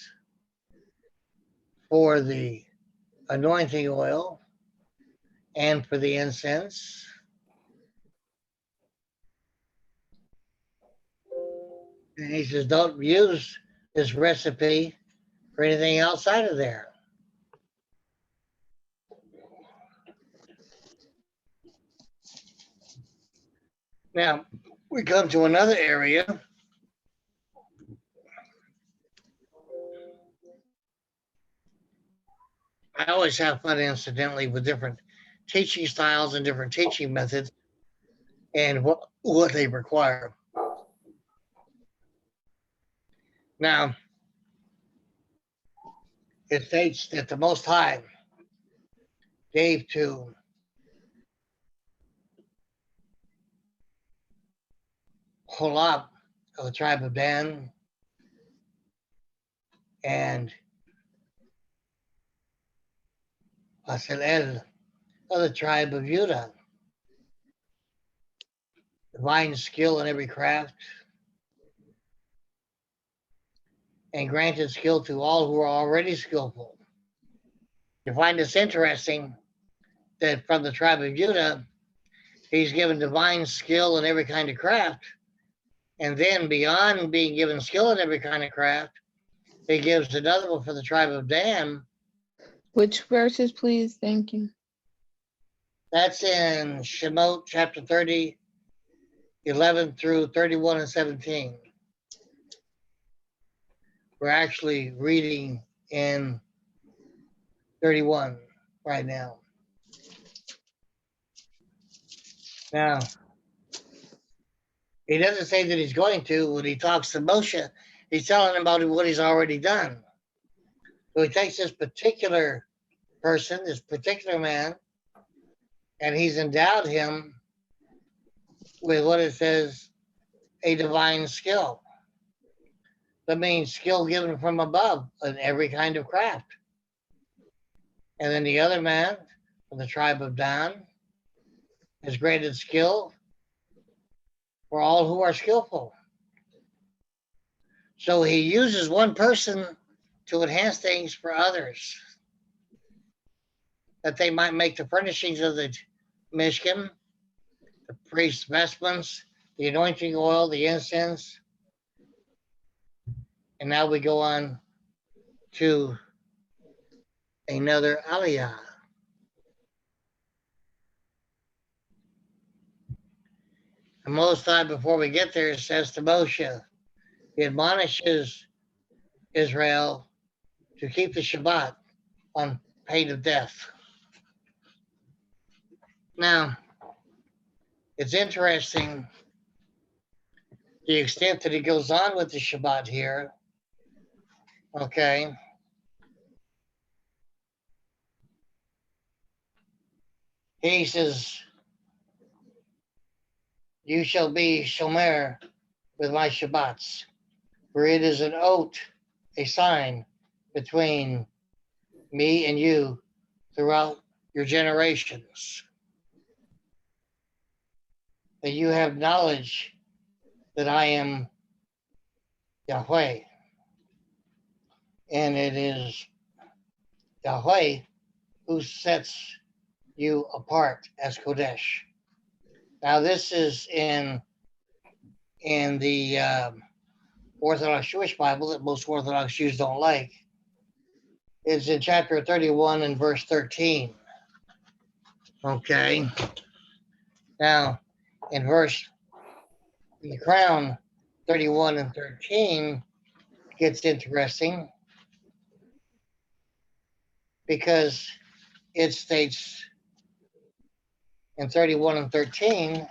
for the anointing oil and for the incense. And he says, don't use this recipe for anything outside of there. Now, we come to another area. I always have fun, incidentally, with different teaching styles and different teaching methods and what they require. Now, it states that the Most High gave to Holab of the tribe of Dan and Basilel of the tribe of Judah divine skill in every craft, and granted skill to all who are already skillful. You find this interesting that from the tribe of Judah, he's given divine skill in every kind of craft. And then beyond being given skill in every kind of craft, he gives another one for the tribe of Dan. Which verses, please? Thank you. That's in Shemot chapter 30, 11 through 31 and 17. We're actually reading in 31 right now. Now, he doesn't say that he's going to. When he talks to Moshe, he's telling him about what he's already done. So he takes this particular person, this particular man, and he's endowed him with what it says, a divine skill. That means skill given from above in every kind of craft. And then the other man from the tribe of Dan has granted skill for all who are skillful. So he uses one person to enhance things for others, that they might make the furnishings of the Mishkan, the priest's vestments, the anointing oil, the incense. And now we go on to another aliyah. And Most High, before we get there, says to Moshe, he admonishes Israel to keep the Shabbat on pain of death. Now, it's interesting the extent that he goes on with the Shabbat here. Okay. He says, you shall be shomer with my Shabbats, for it is an oath, a sign between me and you throughout your generations, that you have knowledge that I am Yahweh, and it is Yahweh who sets you apart as Kodesh. Now, this is in the Orthodox Jewish Bible that most Orthodox Jews don't like. It's in chapter 31 and verse 13. Okay. Now, in the crown 31 and 13 gets interesting because it states in 31 and 13,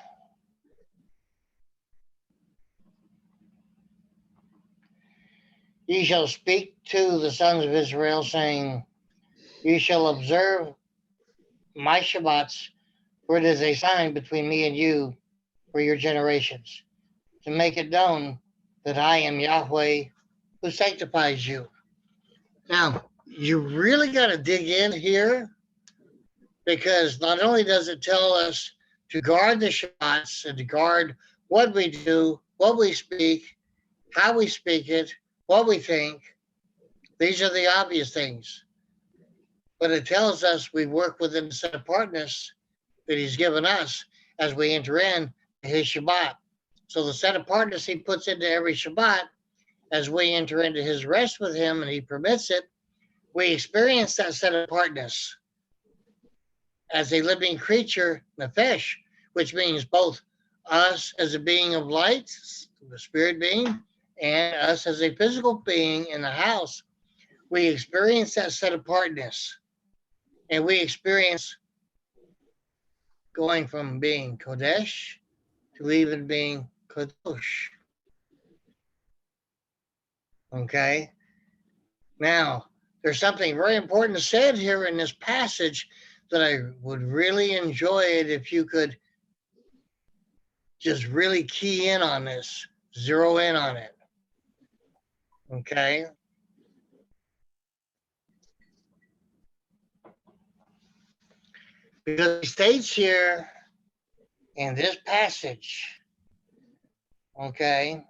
ye shall speak to the sons of Israel, saying, ye shall observe my Shabbats, for it is a sign between me and you for your generations, to make it known that I am Yahweh who sanctifies you. Now, you really got to dig in here, because not only does it tell us to guard the Shabbats and to guard what we do, what we speak, how we speak it, what we think. These are the obvious things. But it tells us we work within the set apartness that he's given us as we enter in his Shabbat. So the set apartness he puts into every Shabbat, as we enter into his rest with him and he permits it, we experience that set apartness as a living creature, nefesh, which means both us as a being of light, the spirit being, and us as a physical being in the house. We experience that set apartness, and we experience going from being Kodesh to even being Kadosh. Okay? Now, there's something very important said here in this passage that I would really enjoy it if you could just really key in on this, zero in on it. Okay? Because he states here in this passage, okay,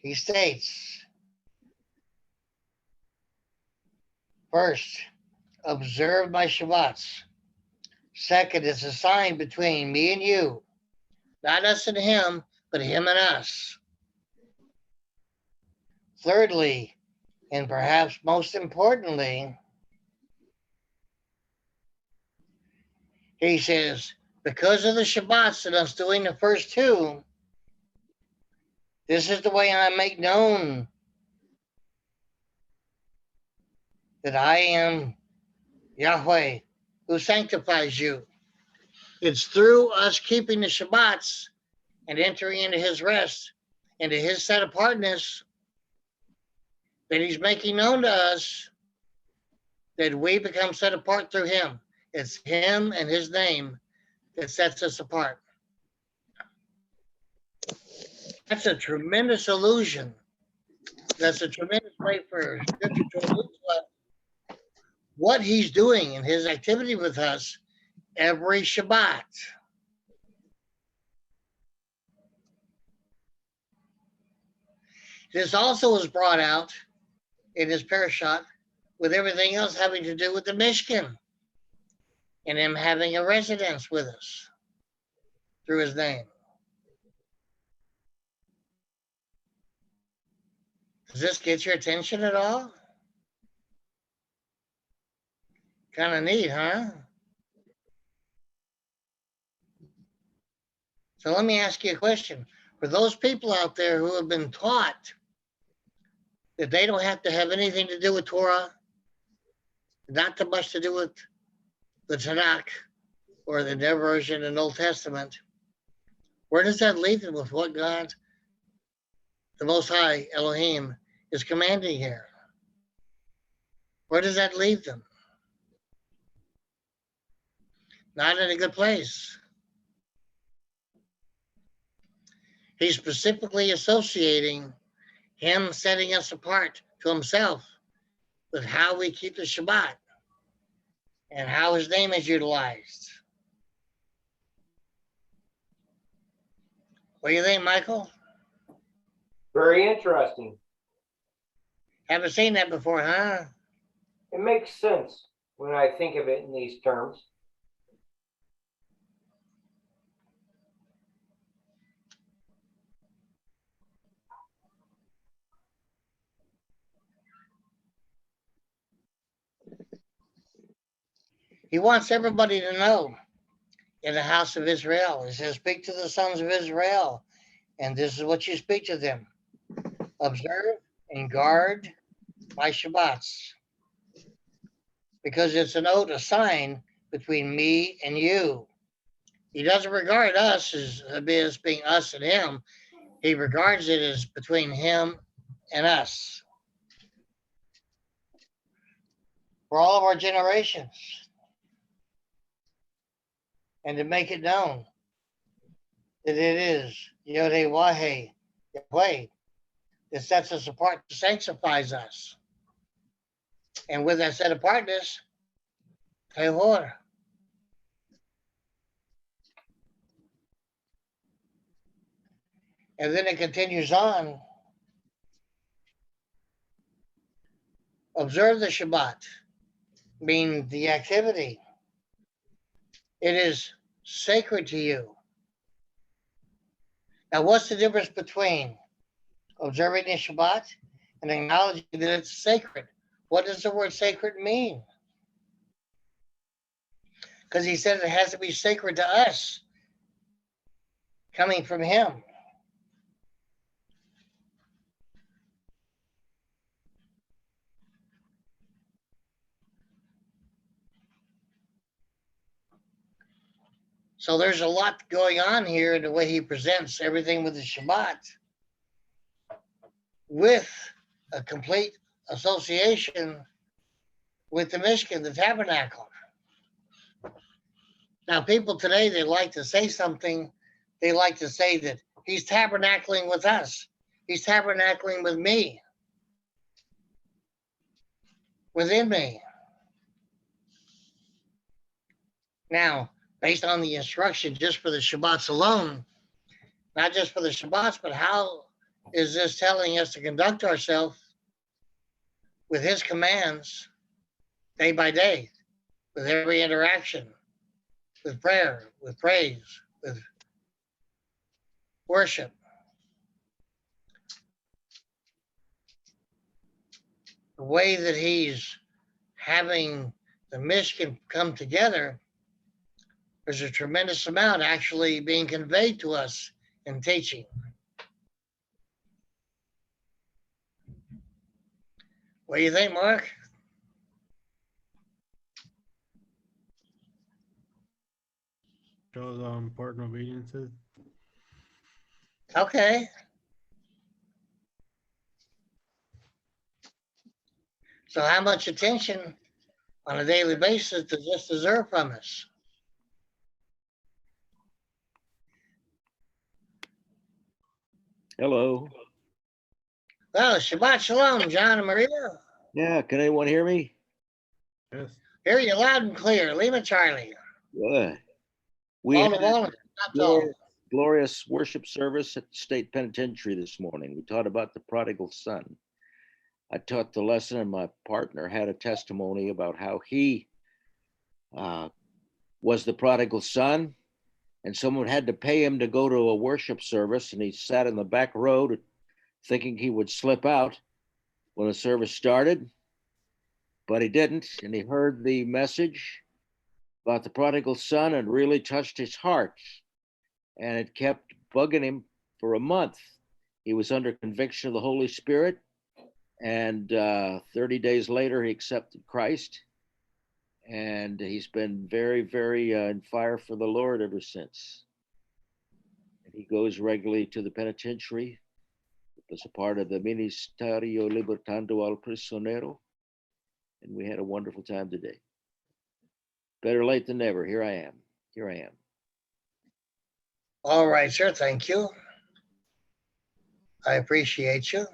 he states, first, observe my Shabbats. Second, it's a sign between me and you, not us and him, but him and us. Thirdly, and perhaps most importantly, he says, because of the Shabbats that I'm doing the first two, this is the way I make known that I am Yahweh who sanctifies you. It's through us keeping the Shabbats and entering into his rest, into his set apartness, that he's making known to us that we become set apart through him. It's him and his name that sets us apart. That's a tremendous illusion. That's a tremendous way for Scripture to allude to what he's doing in his activity with us every Shabbat. This also is brought out in his parashat with everything else having to do with the Mishkan and him having a residence with us through his name. Does this get your attention at all? Kind of neat, huh? So let me ask you a question. For those people out there who have been taught that they don't have to have anything to do with Torah, not too much to do with the Tanakh or the New Version and Old Testament, where does that leave them with what God, the Most High, Elohim, is commanding here? Where does that leave them? not in a good place. He's specifically associating him setting us apart to himself with how we keep the Shabbat and how his name is utilized. What do you think, Michael? Very interesting. Haven't seen that before, huh? It makes sense when I think of it in these terms. He wants everybody to know in the house of Israel. He says, speak to the sons of Israel, and this is what you speak to them. Observe and guard my Shabbats, because it's an oath, a sign between me and you. He doesn't regard us as being us and him. He regards it as between him and us for all of our generations. And to make it known that it is Yodhe Wahe, Yahweh, that sets us apart, sanctifies us. And with that set apartness, Tehor. And then it continues on. Observe the Shabbat, meaning the activity. It is sacred to you. Now, what's the difference between observing the Shabbat and acknowledging that it's sacred? What does the word sacred mean? Because he said it has to be sacred to us, coming from him. So there's a lot going on here in the way he presents everything with the Shabbat, with a complete association with the Mishkan, the tabernacle. Now, people today, they like to say something. They like to say that he's tabernacling with us. He's tabernacling with me, within me. Now, based on the instruction just for the Shabbats alone, not just for the Shabbats, but how is this telling us to conduct ourselves with his commands day by day, with every interaction, with prayer, with praise, with worship? The way that he's having the Mishkan come together, there's a tremendous amount actually being conveyed to us in teaching. What do you think, Mark? Shows how important obedience is. Okay. So how much attention on a daily basis does this deserve from us? Hello. Well, Shabbat Shalom, John and Maria. Yeah, can anyone hear me? Yes. Hear you loud and clear. Lima Charlie. Good. We All had of all of it. That's all. glorious worship service at the state penitentiary this morning. We taught about the prodigal son. I taught the lesson, and my partner had a testimony about how he was the prodigal son, and someone had to pay him to go to a worship service, and he sat in the back row thinking he would slip out when the service started, but he didn't, and he heard the message about the prodigal son and really touched his heart, and it kept bugging him for a month. He was under conviction of the Holy Spirit, and 30 days later he accepted Christ, and he's been very, very in fire for the Lord ever since. And he goes regularly to the penitentiary as a part of the Ministerio Libertando al Prisionero, and we had a wonderful time today. Better late than never. Here I am. Here I am. All right, sir. Thank you. I appreciate you.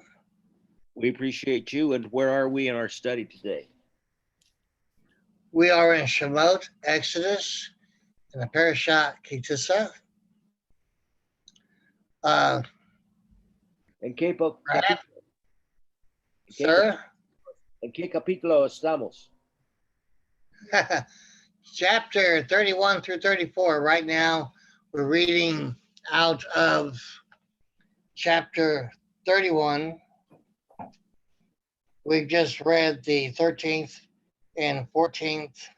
We appreciate you. And where are we in our study today? We are in Shemot, Exodus, in the Parashat Kitissa. ¿En qué, Sir, ¿En qué capítulo estamos? chapter 31 through 34. Right now, we're reading out of chapter 31. We've just read the 13th and 14th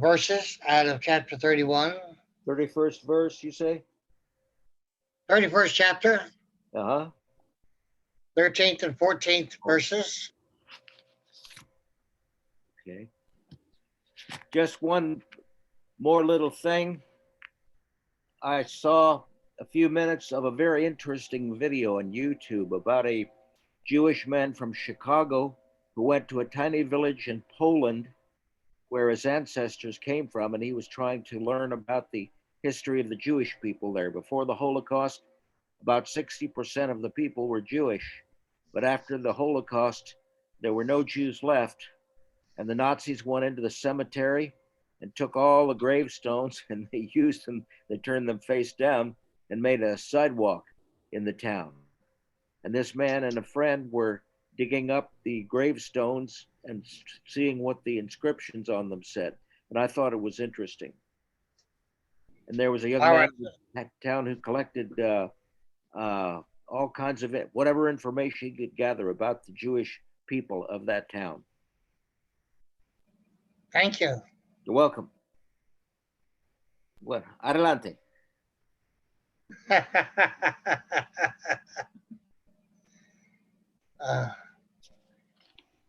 verses out of chapter 31. 31st verse, you say? 31st chapter, Uh-huh. 13th and 14th verses. Okay. Just one more little thing. I saw a few minutes of a very interesting video on YouTube about a Jewish man from Chicago who went to a tiny village in Poland where his ancestors came from, and he was trying to learn about the history of the Jewish people there. Before the Holocaust, about 60% of the people were Jewish, but after the Holocaust, there were no Jews left, and the Nazis went into the cemetery and took all the gravestones and they used them, they turned them face down and made a sidewalk in the town. And this man and a friend were digging up the gravestones and seeing what the inscriptions on them said. And I thought it was interesting. And there was a young All man right. in that town who collected all kinds of it, whatever information he could gather about the Jewish people of that town. Thank you. You're welcome. Well, adelante.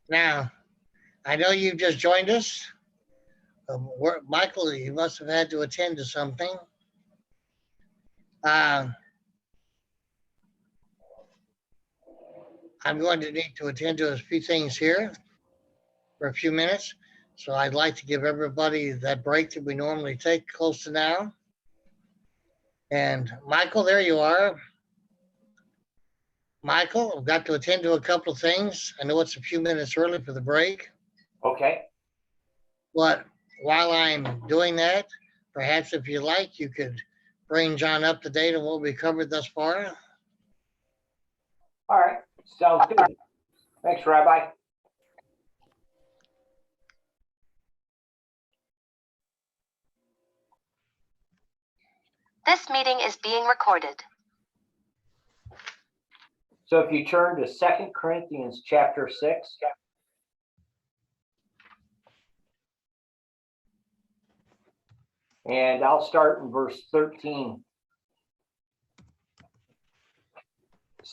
Now, I know you've just joined us. Michael, you must have had to attend to something. I'm going to need to attend to a few things here for a few minutes. So I'd like to give everybody that break that we normally take close to now. And Michael, there you are. Michael, I've got to attend to a couple of things. I know it's a few minutes early for the break, Okay. but while I'm doing that, perhaps if you like, you could bring John up to date on what we covered thus far. All right. Sounds good. Thanks, Rabbi. This meeting is being recorded. So if you turn to 2 Corinthians chapter 6. And I'll start in verse 13.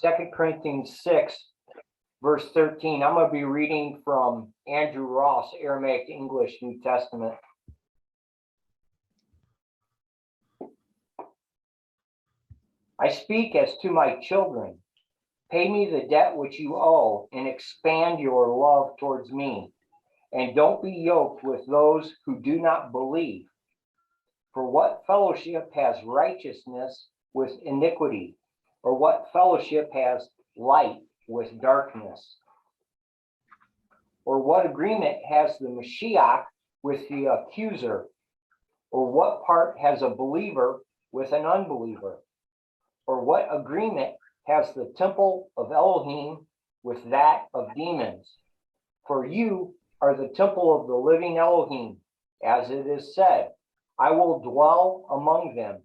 2 Corinthians 6, verse 13. I'm going to be reading from Andrew Ross, Aramaic English New Testament. I speak as to my children. Pay me the debt which you owe and expand your love towards me. And don't be yoked with those who do not believe. For what fellowship has righteousness with iniquity? Or what fellowship has light with darkness? Or what agreement has the Mashiach with the accuser? Or what part has a believer with an unbeliever? Or what agreement has the temple of Elohim with that of demons? For you are the temple of the living Elohim, as it is said, I will dwell among them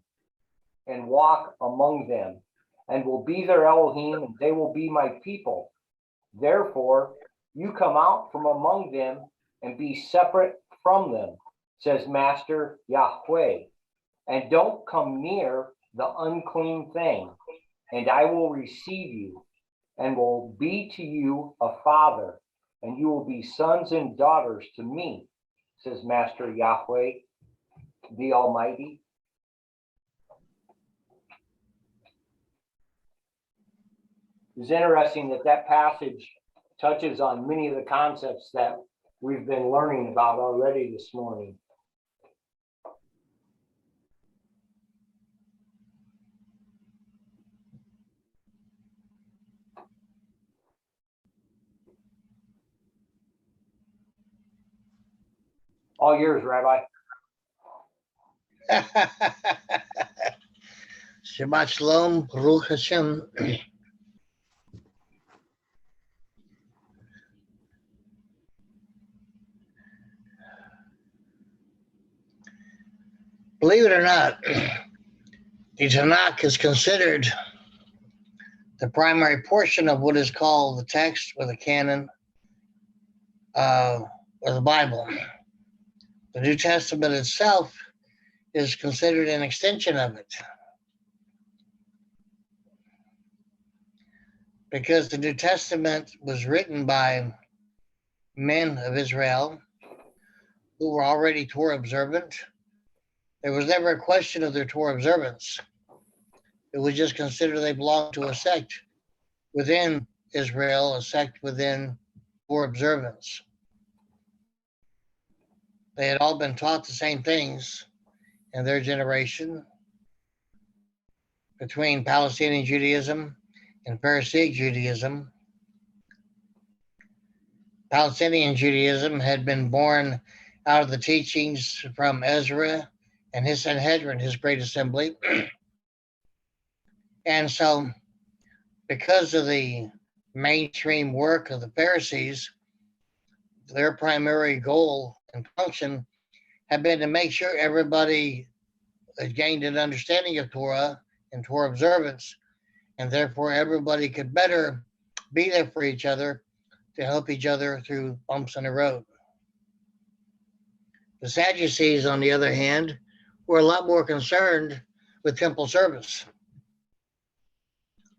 and walk among them, and will be their Elohim, and they will be my people. Therefore, you come out from among them and be separate from them, says Master Yahweh, and don't come near the unclean thing, and I will receive you, and will be to you a father, and you will be sons and daughters to me, says Master Yahweh, the Almighty. It's interesting that that passage touches on many of the concepts that we've been learning about already this morning. All yours, Rabbi. Shabbat Shalom, Baruch Hashem. Believe it or not, the Tanakh is considered the primary portion of what is called the text or the canon or the Bible. The New Testament itself is considered an extension of it, because the New Testament was written by men of Israel who were already Torah observant. There was never a question of their Torah observance. It was just considered they belonged to a sect within Israel, a sect within Torah observance. They had all been taught the same things in their generation between Palestinian Judaism and Pharisaic Judaism. Palestinian Judaism had been born out of the teachings from Ezra and his Sanhedrin, his great assembly. And so, because of the mainstream work of the Pharisees, their primary goal and function had been to make sure everybody had gained an understanding of Torah and Torah observance, and therefore everybody could better be there for each other to help each other through bumps in the road. The Sadducees, on the other hand, were a lot more concerned with temple service.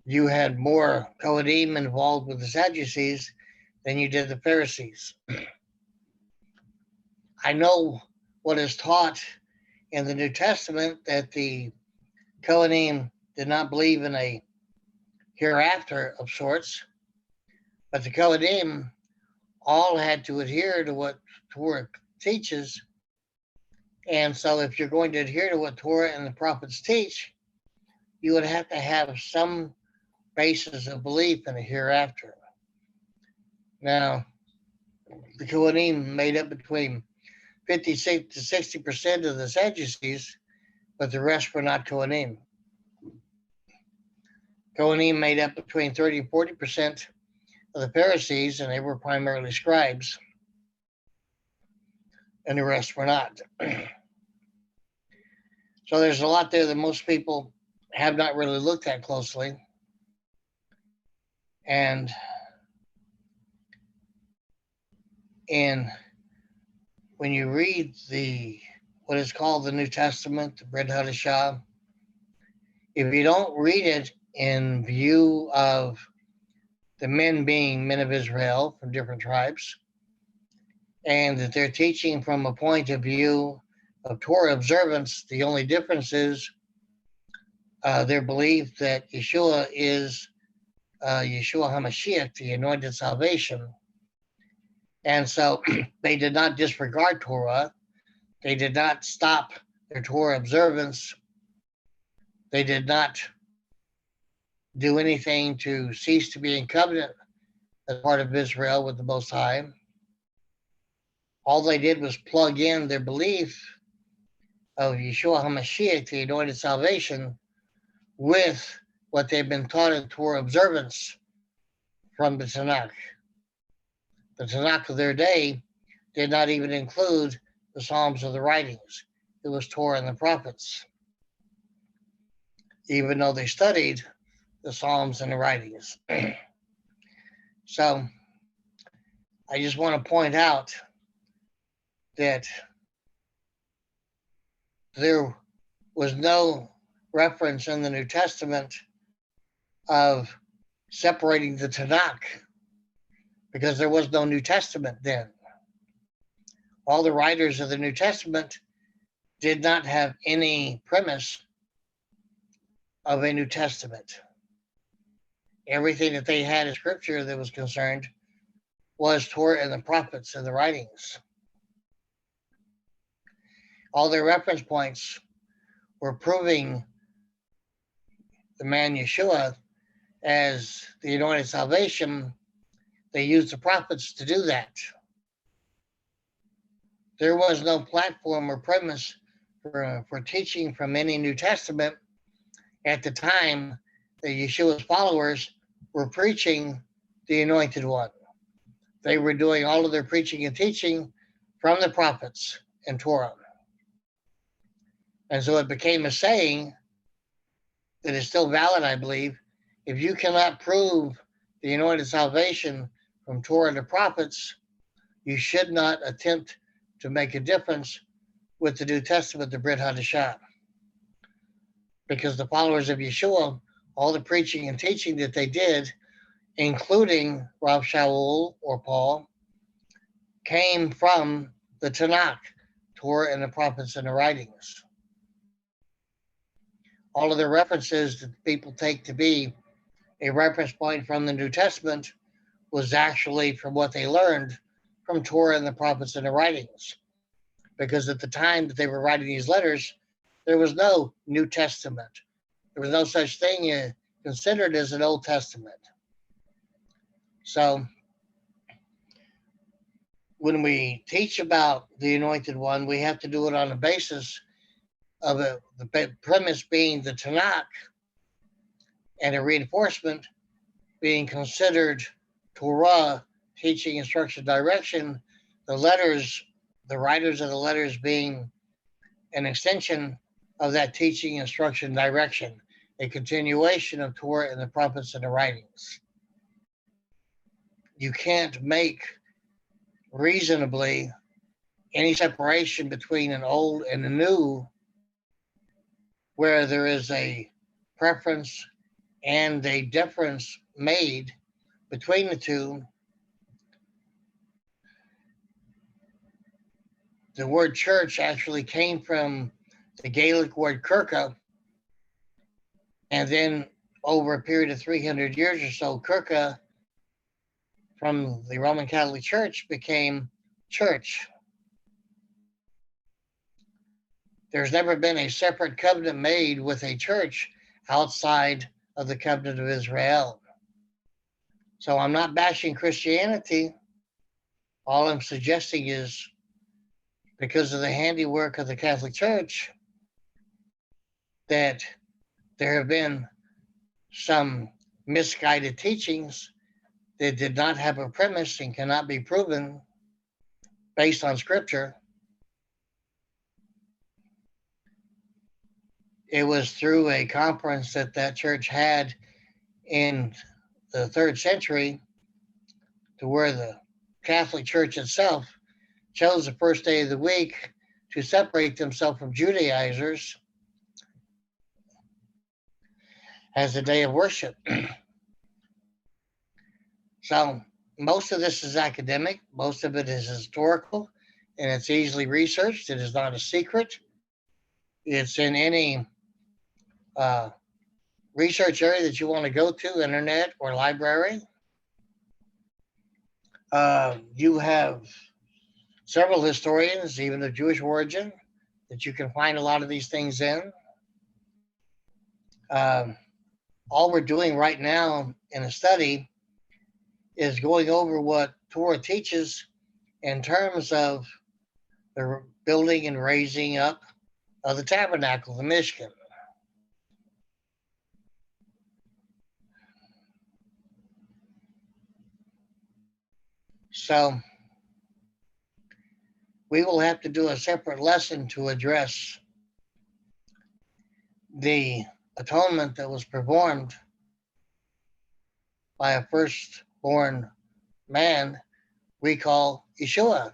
You had more Kohanim involved with the Sadducees than you did the Pharisees. I know what is taught in the New Testament, that the Kohanim did not believe in a hereafter of sorts, but the Kohanim all had to adhere to what Torah teaches. And so if you're going to adhere to what Torah and the prophets teach, you would have to have some basis of belief in a hereafter. Now, the Kohanim made up between 56 to 60% of the Sadducees, but the rest were not Kohanim. Kohanim made up between 30 and 40% of the Pharisees, and they were primarily scribes, and the rest were not. So there's a lot there that most people have not really looked at closely. And when you read what is called the New Testament, the Brit Hadashah, if you don't read it in view of the men being men of Israel from different tribes, and that they're teaching from a point of view of Torah observance, the only difference is their belief that Yeshua is Yeshua HaMashiach, the anointed salvation. And so they did not disregard Torah. They did not stop their Torah observance. They did not do anything to cease to be in covenant as part of Israel with the Most High. All they did was plug in their belief of Yeshua HaMashiach, the anointed salvation, with what they've been taught in Torah observance from the Tanakh. The Tanakh of their day did not even include the Psalms of the writings. It was Torah and the prophets, even though they studied the Psalms and the writings. So I just want to point out that there was no reference in the New Testament of separating the Tanakh, because there was no New Testament then. All the writers of the New Testament did not have any premise of a New Testament. Everything that they had in Scripture that was concerned was Torah and the prophets and the writings. All their reference points were proving the man Yeshua as the anointed salvation. They used the prophets to do that. There was no platform or premise for teaching from any New Testament at the time that Yeshua's followers were preaching the anointed one. They were doing all of their preaching and teaching from the prophets and Torah. And so it became a saying that is still valid, I believe. If you cannot prove the anointed salvation from Torah and the prophets, you should not attempt to make a difference with the New Testament, the Brit Hadashah. Because the followers of Yeshua, all the preaching and teaching that they did, including Rav Shaul or Paul, came from the Tanakh, Torah and the prophets and the writings. All of the references that people take to be a reference point from the New Testament was actually from what they learned from Torah and the prophets and the writings. Because at the time that they were writing these letters, there was no New Testament. There was no such thing considered as an Old Testament. So when we teach about the Anointed One, we have to do it on the basis of the premise being the Tanakh, and a reinforcement being considered Torah, teaching, instruction, direction, the letters, the writers of the letters being an extension of that teaching, instruction, direction, a continuation of Torah and the prophets and the writings. You can't make reasonably any separation between an old and a new where there is a preference and a difference made between the two. The word church actually came from the Gaelic word kirka, and then over a period of 300 years or so, kirka from the Roman Catholic Church became church. There's never been a separate covenant made with a church outside of the covenant of Israel. So I'm not bashing Christianity. All I'm suggesting is because of the handiwork of the Catholic Church, that there have been some misguided teachings that did not have a premise and cannot be proven based on Scripture. It was through a conference that church had in the 3rd century to where the Catholic Church itself chose the first day of the week to separate themselves from Judaizers as a day of worship. So most of this is academic, most of it is historical, and it's easily researched. It is not a secret. It's in any research area that you want to go to, internet or library. You have several historians, even of Jewish origin, that you can find a lot of these things in. All we're doing right now in a study is going over what Torah teaches in terms of the building and raising up of the tabernacle, the Mishkan. So we will have to do a separate lesson to address the atonement that was performed by a firstborn man we call Yeshua.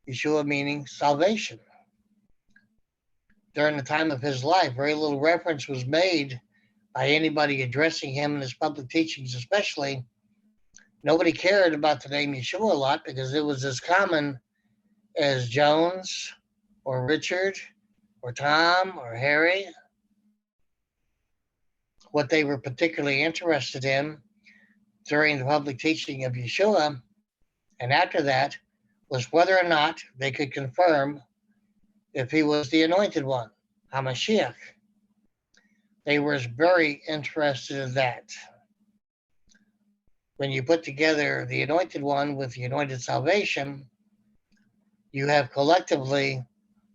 Yeshua meaning salvation. During the time of his life, very little reference was made by anybody addressing him in his public teachings, especially. Nobody cared about the name Yeshua a lot because it was as common as Jones or Richard or Tom or Harry. What they were particularly interested in during the public teaching of Yeshua, and after that, was whether or not they could confirm if he was the anointed one, HaMashiach. They were very interested in that. When you put together the anointed one with the anointed salvation, you have collectively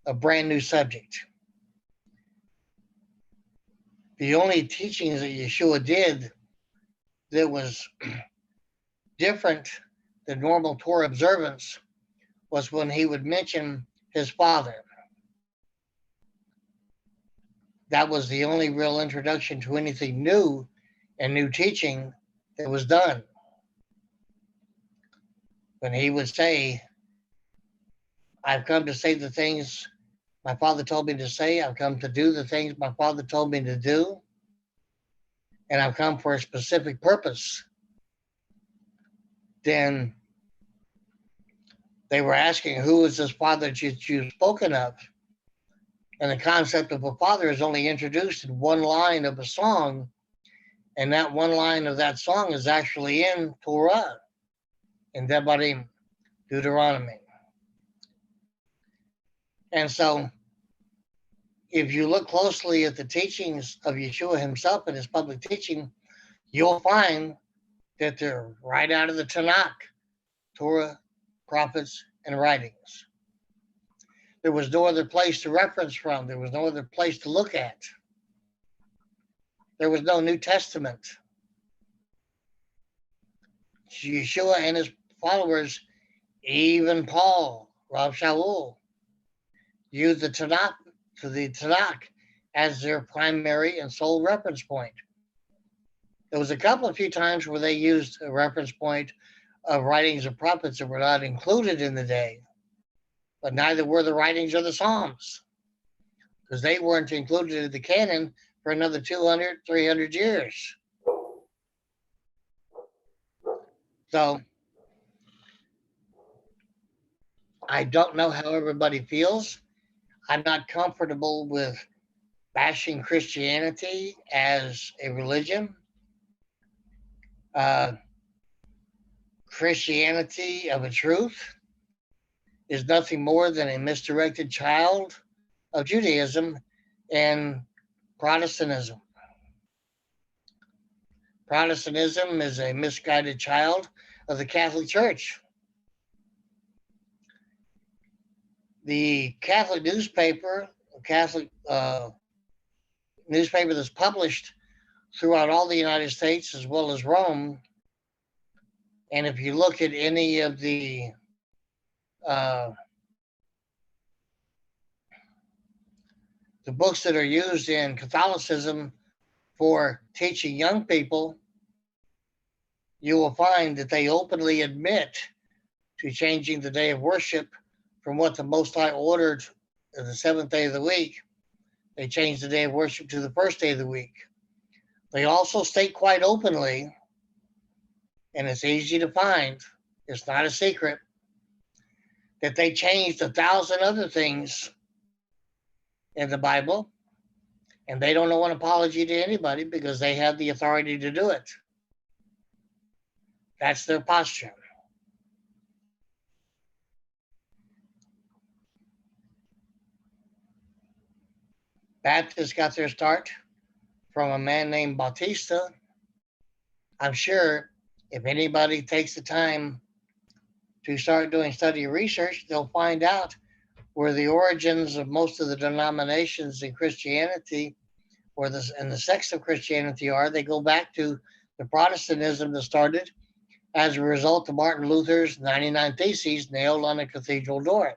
a brand new subject. The only teachings that Yeshua did that was different than normal Torah observance was when he would mention his father. That was the only real introduction to anything new and new teaching that was done. When he would say, I've come to say the things my father told me to say, I've come to do the things my father told me to do, and I've come for a specific purpose, then they were asking, who is this father that you've spoken of? And the concept of a father is only introduced in one line of a song, and that one line of that song is actually in Torah, in Devarim, Deuteronomy. And so, if you look closely at the teachings of Yeshua himself and his public teaching, you'll find that they're right out of the Tanakh, Torah, prophets, and writings. There was no other place to reference from. There was no other place to look at. There was no New Testament. Yeshua and his followers, even Paul, Rav Shaul, used the Tanakh as their primary and sole reference point. There was a few times where they used a reference point of writings of prophets that were not included in the day, but neither were the writings of the Psalms, because they weren't included in the canon for another 200, 300 years. So I don't know how everybody feels. I'm not comfortable with bashing Christianity as a religion. Christianity of a truth is nothing more than a misdirected child of Judaism and Protestantism. Protestantism is a misguided child of the Catholic Church. The Catholic newspaper, newspaper that's published throughout all the United States as well as Rome, and if you look at any of the books that are used in Catholicism for teaching young people, you will find that they openly admit to changing the day of worship from what the Most High ordered on the seventh day of the week. They changed the day of worship to the first day of the week. They also state quite openly, and it's easy to find, it's not a secret, that they changed 1,000 other things in the Bible, and they don't owe an apology to anybody because they have the authority to do it. That's their posture. Baptists got their start from a man named Bautista. I'm sure if anybody takes the time to start doing study research, they'll find out where the origins of most of the denominations in Christianity and the sects of Christianity are. They go back to the Protestantism that started as a result of Martin Luther's 99 Theses nailed on a cathedral door.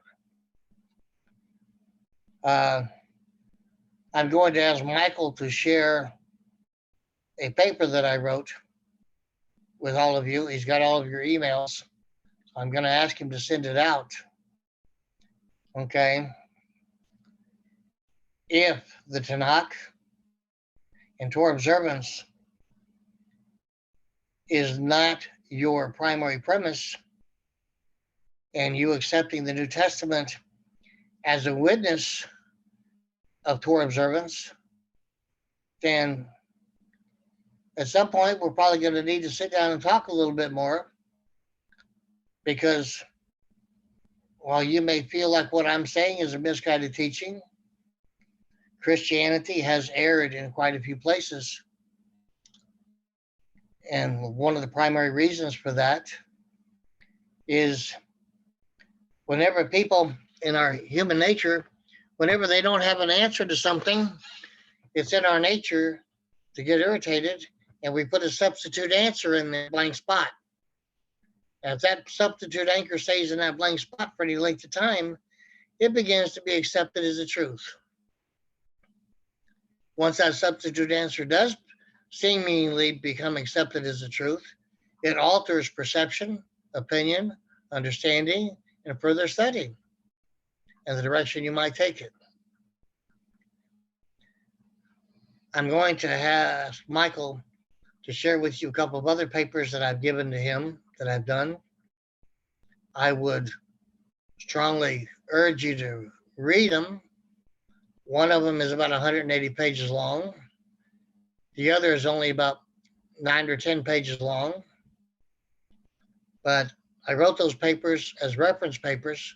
I'm going to ask Michael to share a paper that I wrote with all of you. He's got all of your emails. I'm going to ask him to send it out. Okay. If the Tanakh and Torah observance is not your primary premise, and you accepting the New Testament as a witness of Torah observance, then at some point, we're probably going to need to sit down and talk a little bit more, because while you may feel like what I'm saying is a misguided teaching, Christianity has erred in quite a few places. And one of the primary reasons for that is whenever people in our human nature, whenever they don't have an answer to something, it's in our nature to get irritated, and we put a substitute answer in the blank spot. And if that substitute anchor stays in that blank spot for any length of time, it begins to be accepted as a truth. Once that substitute answer does seemingly become accepted as a truth, it alters perception, opinion, understanding, and further study, and the direction you might take it. I'm going to ask Michael to share with you a couple of other papers that I've given to him that I've done. I would strongly urge you to read them. One of them is about 180 pages long. The other is only about 9 or 10 pages long. But I wrote those papers as reference papers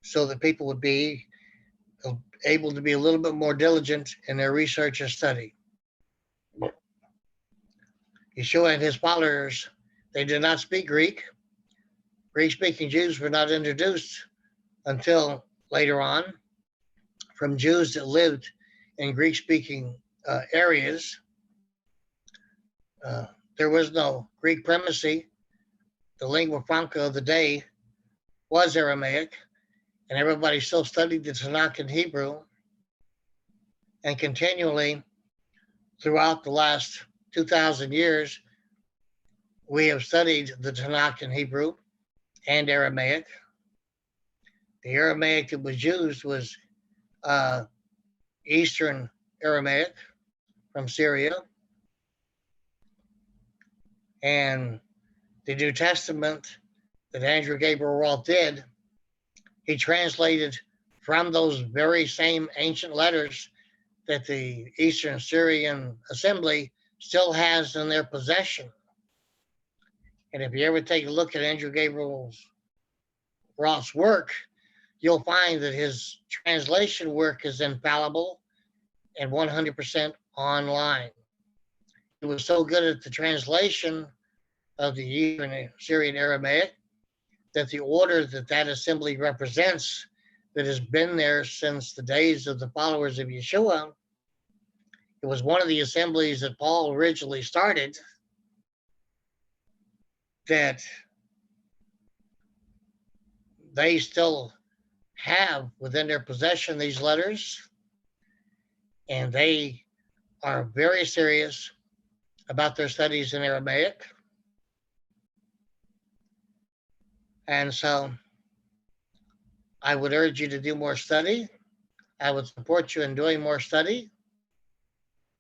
so that people would be able to be a little bit more diligent in their research and study. Yeshua and his followers, they did not speak Greek. Greek-speaking Jews were not introduced until later on from Jews that lived in Greek-speaking areas. There was no Greek primacy. The lingua franca of the day was Aramaic, and everybody still studied the Tanakh in Hebrew. And continually, throughout the last 2,000 years, we have studied the Tanakh in Hebrew and Aramaic. The Aramaic that was used was Eastern Aramaic from Syria. And the New Testament that Andrew Gabriel Roth did, he translated from those very same ancient letters that the Eastern Syrian Assembly still has in their possession. And if you ever take a look at Andrew Gabriel Roth's work, you'll find that his translation work is infallible and 100% online. He was so good at the translation of the Eastern Syrian Aramaic that the order that that assembly represents, that has been there since the days of the followers of Yeshua, it was one of the assemblies that Paul originally started, that they still have within their possession these letters, and they are very serious about their studies in Aramaic. And so I would urge you to do more study. I would support you in doing more study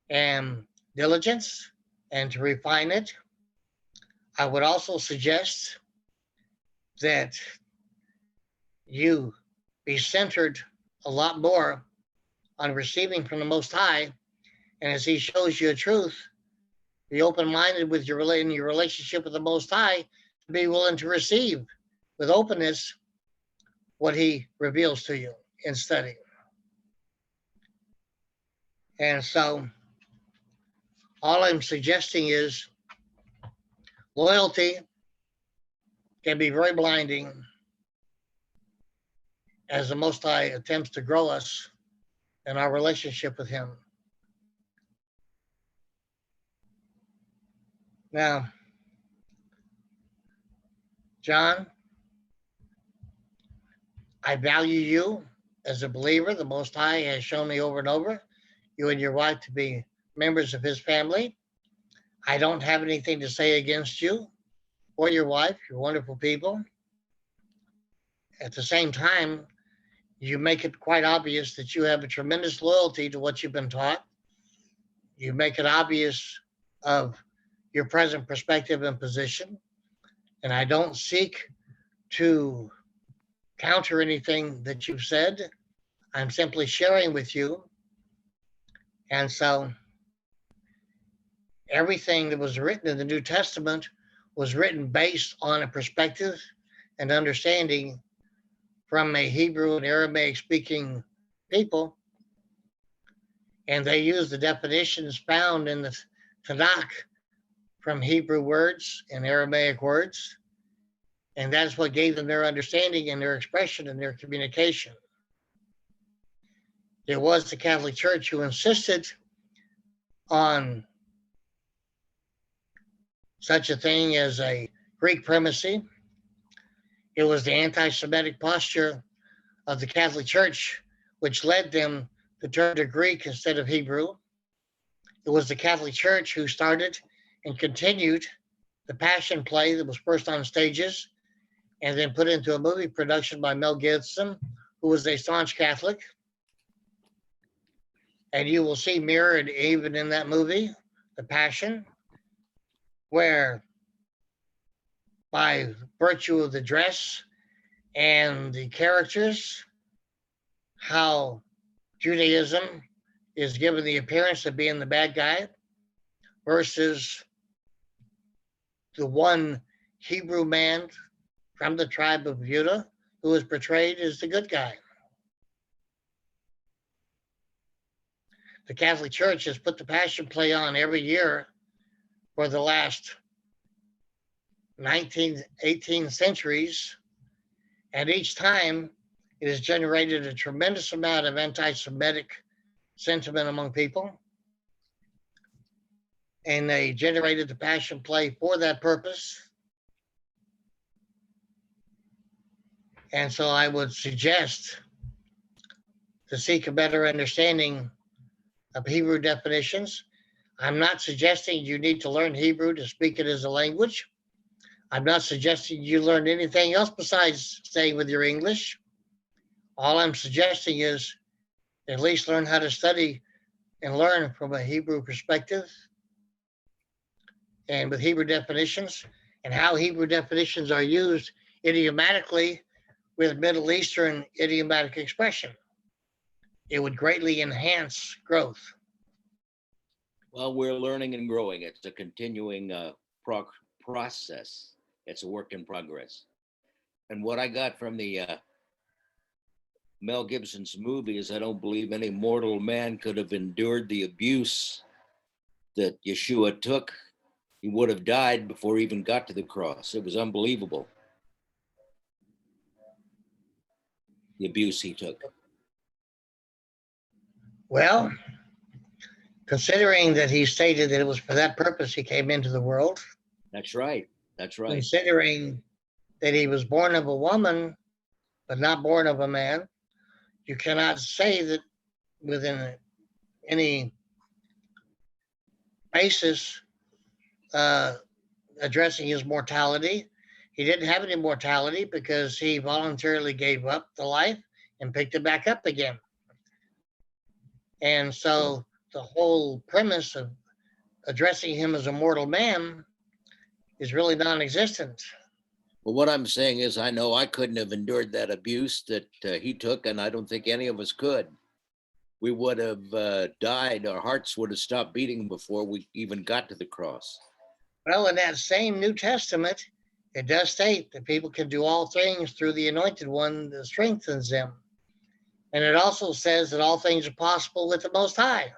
and diligence and to refine it. I would also suggest that you be centered a lot more on receiving from the Most High. And as he shows you a truth, be open-minded with your relationship with the Most High, to be willing to receive with openness what he reveals to you in study. And so all I'm suggesting is loyalty can be very blinding as the Most High attempts to grow us in our relationship with him. Now, John, I value you as a believer. The Most High has shown me over and over, you and your wife to be members of his family. I don't have anything to say against you or your wife. You're wonderful people. At the same time, you make it quite obvious that you have a tremendous loyalty to what you've been taught. You make it obvious of your present perspective and position. And I don't seek to counter anything that you've said. I'm simply sharing with you. And so everything that was written in the New Testament was written based on a perspective and understanding from a Hebrew and Aramaic speaking people. And they used the definitions found in the Tanakh from Hebrew words and Aramaic words. And that's what gave them their understanding and their expression and their communication. It was the Catholic Church who insisted on such a thing as a Greek primacy. It was the anti-Semitic posture of the Catholic Church which led them to turn to Greek instead of Hebrew. It was the Catholic Church who started and continued the Passion play that was first on stages and then put into a movie production by Mel Gibson, who was a staunch Catholic. And you will see mirrored even in that movie, The Passion, where by virtue of the dress and the characters, how Judaism is given the appearance of being the bad guy versus the one Hebrew man from the tribe of Judah who is portrayed as the good guy. The Catholic Church has put the Passion play on every year for the last 18 centuries, and each time it has generated a tremendous amount of anti-Semitic sentiment among people, and they generated the Passion play for that purpose. And so I would suggest to seek a better understanding of Hebrew definitions. I'm not suggesting you need to learn Hebrew to speak it as a language. I'm not suggesting you learn anything else besides staying with your English. All I'm suggesting is at least learn how to study and learn from a Hebrew perspective and with Hebrew definitions and how Hebrew definitions are used idiomatically with Middle Eastern idiomatic expression. It would greatly enhance growth. Well, we're learning and growing. It's a continuing process. It's a work in progress. And what I got from the Mel Gibson's movie is I don't believe any mortal man could have endured the abuse that Yeshua took. He would have died before he even got to the cross. It was unbelievable, the abuse he took. Well, considering that he stated that it was for that purpose he came into the world, That's right. That's right. considering that he was born of a woman, but not born of a man, you cannot say that within any basis addressing his mortality. He didn't have any mortality because he voluntarily gave up the life and picked it back up again. And so the whole premise of addressing him as a mortal man is really non-existent. Well, what I'm saying is I know I couldn't have endured that abuse that he took, and I don't think any of us could. We would have died. Our hearts would have stopped beating before we even got to the cross. Well, in that same New Testament, it does state that people can do all things through the Anointed One that strengthens them. And it also says that all things are possible with the Most High.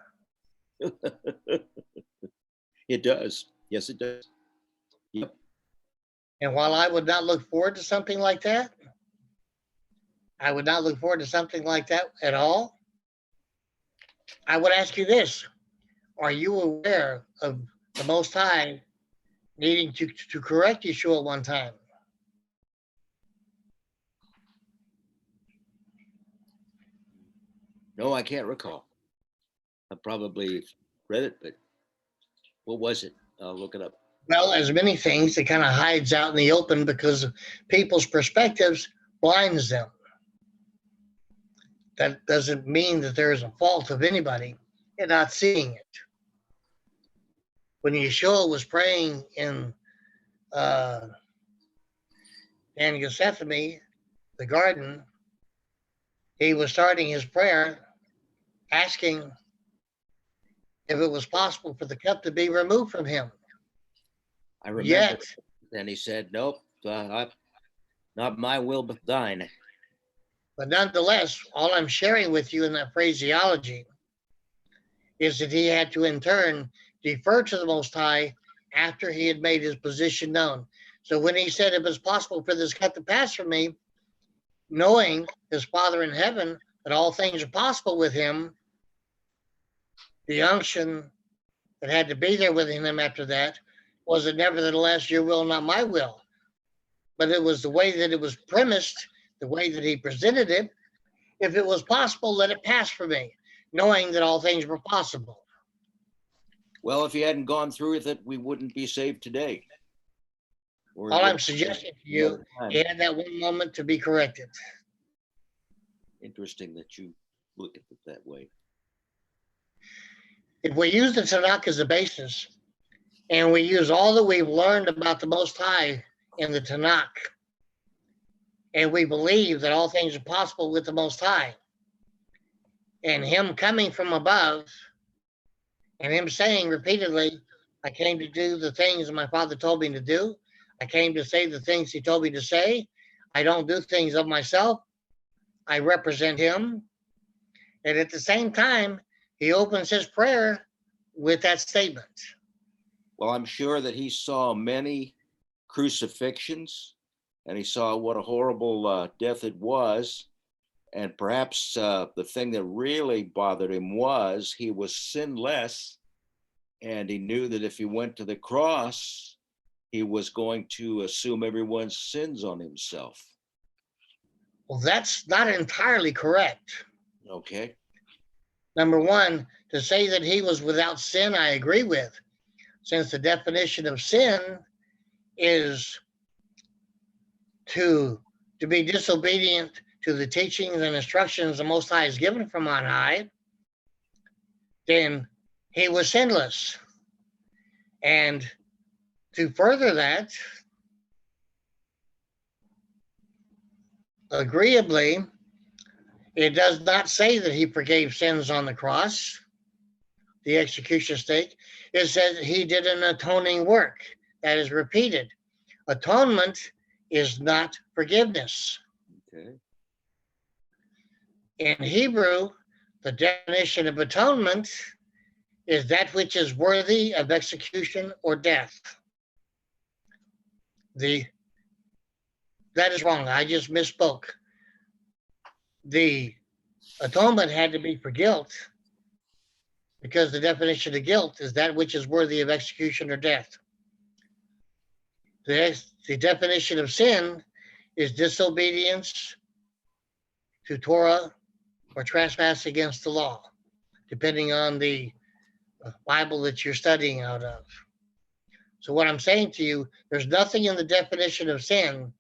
It does. Yes, it does. Yep. And while I would not look forward to something like that, I would not look forward to something like that at all. I would ask you this: are you aware of the Most High needing to correct Yeshua one time? No, I can't recall. I probably read it, but what was it? I'll look it up. Well, as many things, it kind of hides out in the open because people's perspectives blinds them. That doesn't mean that there is a fault of anybody in not seeing it. When Yeshua was praying in Gethsemane, the garden, he was starting his prayer asking if it was possible for the cup to be removed from him. I remember. Yet, Then he said, nope, not my will, but thine. but nonetheless, all I'm sharing with you in that phraseology is that he had to in turn defer to the Most High after he had made his position known. So when he said, if it's possible for this cup to pass from me, knowing his Father in heaven, that all things are possible with him, the unction that had to be there with him after that was that nevertheless, your will, not my will. But it was the way that it was premised, the way that he presented it. If it was possible, let it pass for me, knowing that all things were possible. Well, if he hadn't gone through with it, we wouldn't be saved today. Or All I'm suggesting to you, another time. he had that one moment to be corrected. Interesting that you look at it that way. If we use the Tanakh as a basis, and we use all that we've learned about the Most High in the Tanakh, and we believe that all things are possible with the Most High, and him coming from above, and him saying repeatedly, I came to do the things that my Father told me to do. I came to say the things he told me to say. I don't do things of myself. I represent him. And at the same time, he opens his prayer with that statement. Well, I'm sure that he saw many crucifixions, and he saw what a horrible death it was. And perhaps the thing that really bothered him was he was sinless, and he knew that if he went to the cross, he was going to assume everyone's sins on himself. Well, that's not entirely correct. Okay. Number one, to say that he was without sin, I agree with, since the definition of sin is to be disobedient to the teachings and instructions the Most High is given from on high, then he was sinless. And to further that, agreeably, it does not say that he forgave sins on the cross, the execution stake. It says he did an atoning work. That is repeated. Atonement is not forgiveness. Okay. In Hebrew, the definition of atonement is that which is worthy of execution or death. That is wrong. I just misspoke. The atonement had to be for guilt, because the definition of guilt is that which is worthy of execution or death. The definition of sin is disobedience to Torah or trespass against the law, depending on the Bible that you're studying out of. So what I'm saying to you, there's nothing in the definition of sin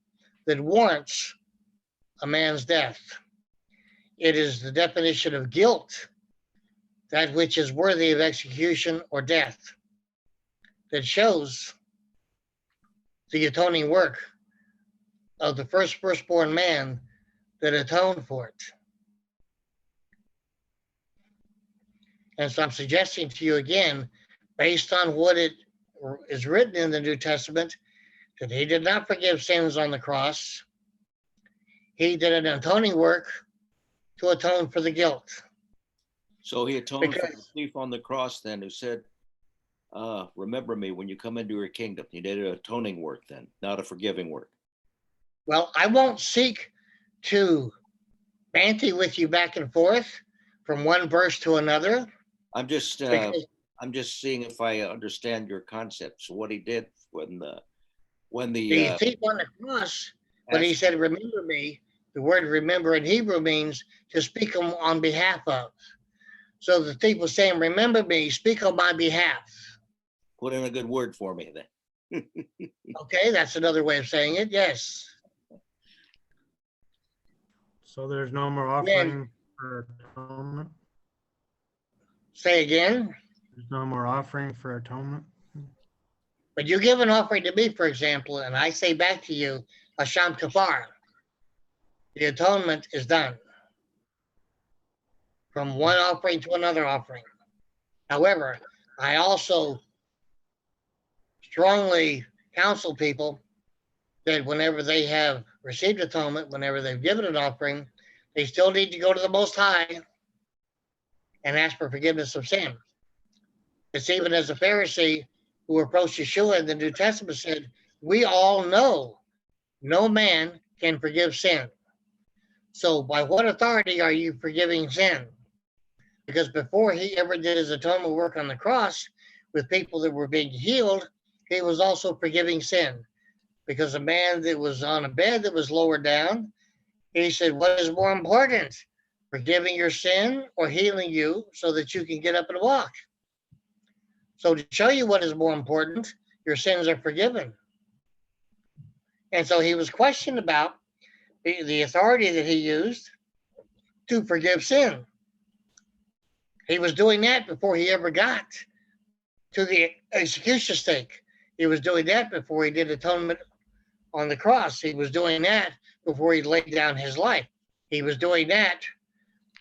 that warrants a man's death. It is the definition of guilt, that which is worthy of execution or death, that shows the atoning work of the firstborn man that atoned for it. And so I'm suggesting to you again, based on what it is written in the New Testament, that he did not forgive sins on the cross. He did an atoning work to atone for the guilt. So he atoned for the Because- thief on the cross then, who said, remember me when you come into your kingdom. He did an atoning work then, not a forgiving work. Well, I won't seek to banty with you back and forth from one verse to another. I'm just Because seeing if I understand your concepts. What he did when the the thief on the cross, when he said, remember me, the word remember in Hebrew means to speak on behalf of. So the thief was saying, remember me, speak on my behalf. put in a good word for me then. Okay, that's another way of saying it, yes. So there's no more offering for atonement? Say again. There's no more offering for atonement? But you give an offering to me, for example, and I say back to you, Hasham Kafar. The atonement is done. From one offering to another offering. However, I also strongly counsel people that whenever they have received atonement, whenever they've given an offering, they still need to go to the Most High and ask for forgiveness of sin. It's even as a Pharisee who approached Yeshua in the New Testament said, we all know no man can forgive sin. So by what authority are you forgiving sin? Because before he ever did his atonement work on the cross with people that were being healed, he was also forgiving sin. Because a man that was on a bed that was lowered down, he said, what is more important, forgiving your sin or healing you so that you can get up and walk? So to show you what is more important, your sins are forgiven. And so he was questioned about the authority that he used to forgive sin. He was doing that before he ever got to the execution stake. He was doing that before he did atonement on the cross. He was doing that before he laid down his life. He was doing that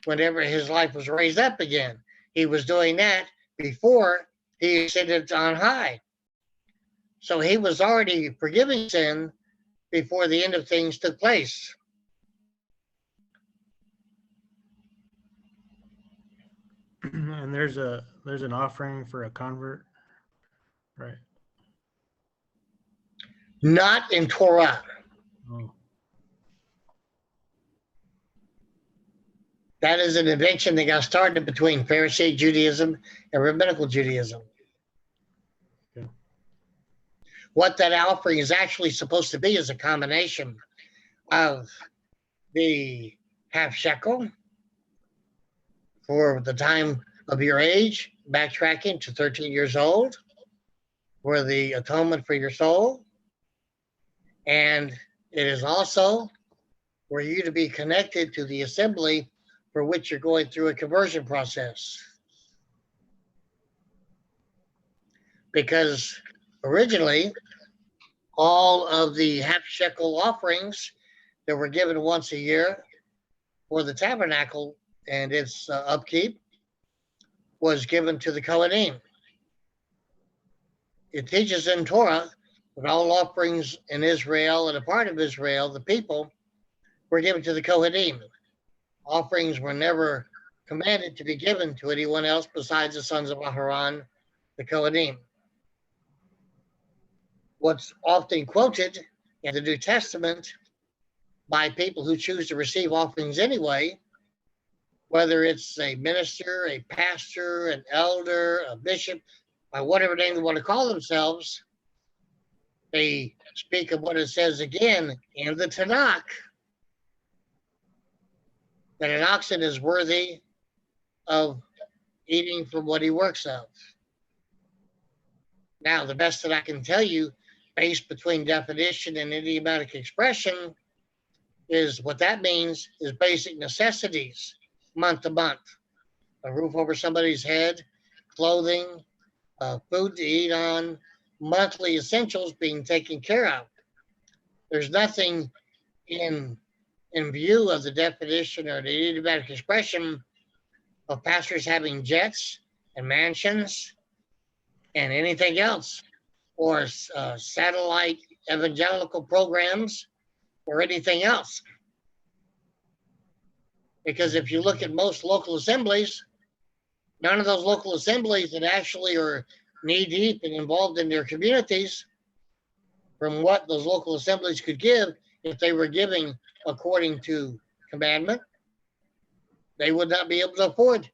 whenever his life was raised up again. He was doing that before he ascended on high. So he was already forgiving sin before the end of things took place. And there's an offering for a convert, right? Not in Torah. Oh, That is an invention that got started between Pharisee Judaism and Rabbinical Judaism. okay. What that offering is actually supposed to be is a combination of the half shekel for the time of your age, backtracking to 13 years old, for the atonement for your soul. And it is also for you to be connected to the assembly for which you're going through a conversion process. Because originally, all of the half shekel offerings that were given once a year for the tabernacle and its upkeep was given to the Kohanim. It teaches in Torah that all offerings in Israel and a part of Israel, the people, were given to the Kohanim. Offerings were never commanded to be given to anyone else besides the sons of Aharon, the Kohanim. What's often quoted in the New Testament by people who choose to receive offerings anyway, whether it's a minister, a pastor, an elder, a bishop, by whatever name they want to call themselves, they speak of what it says again in the Tanakh, that an oxen is worthy of eating from what he works of. Now, the best that I can tell you, based between definition and idiomatic expression, is what that means is basic necessities, month to month. A roof over somebody's head, clothing, food to eat on, monthly essentials being taken care of. There's nothing in view of the definition or the idiomatic expression of pastors having jets and mansions and anything else, or satellite evangelical programs or anything else. Because if you look at most local assemblies, none of those local assemblies that actually are knee-deep and involved in their communities, from what those local assemblies could give, if they were giving according to commandment, they would not be able to afford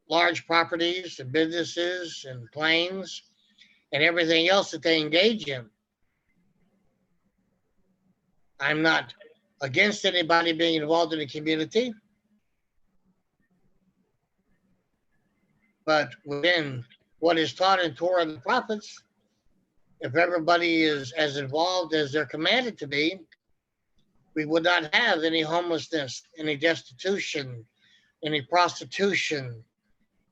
large properties and businesses and planes and everything else that they engage in. I'm not against anybody being involved in the community, but within what is taught in Torah and the prophets, if everybody is as involved as they're commanded to be, we would not have any homelessness, any destitution, any prostitution,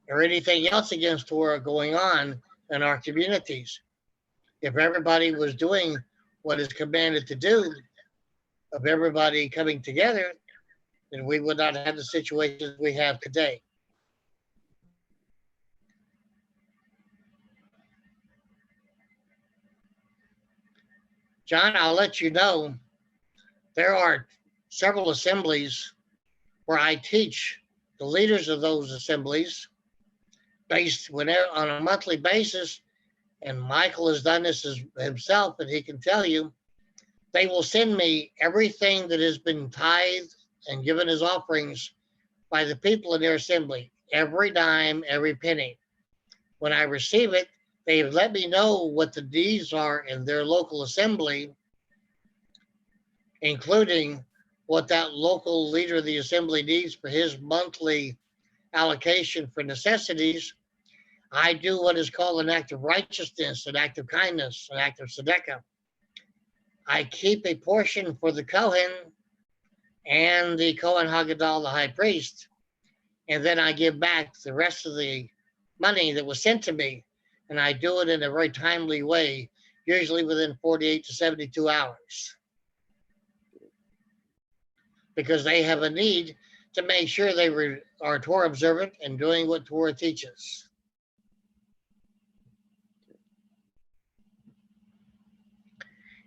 or anything else against Torah going on in our communities. If everybody was doing what is commanded to do, of everybody coming together, then we would not have the situations we have today. John, I'll let you know, there are several assemblies where I teach the leaders of those assemblies based whenever on a monthly basis. And Michael has done this himself, and he can tell you, they will send me everything that has been tithed and given as offerings by the people in their assembly, every dime, every penny. When I receive it, they let me know what the needs are in their local assembly, including what that local leader of the assembly needs for his monthly allocation for necessities. I do what is called an act of righteousness, an act of kindness, an act of tzedakah. I keep a portion for the Kohen and the Kohen Hagadol, the high priest, and then I give back the rest of the money that was sent to me, and I do it in a very timely way, usually within 48 to 72 hours. Because they have a need to make sure they are Torah observant and doing what Torah teaches.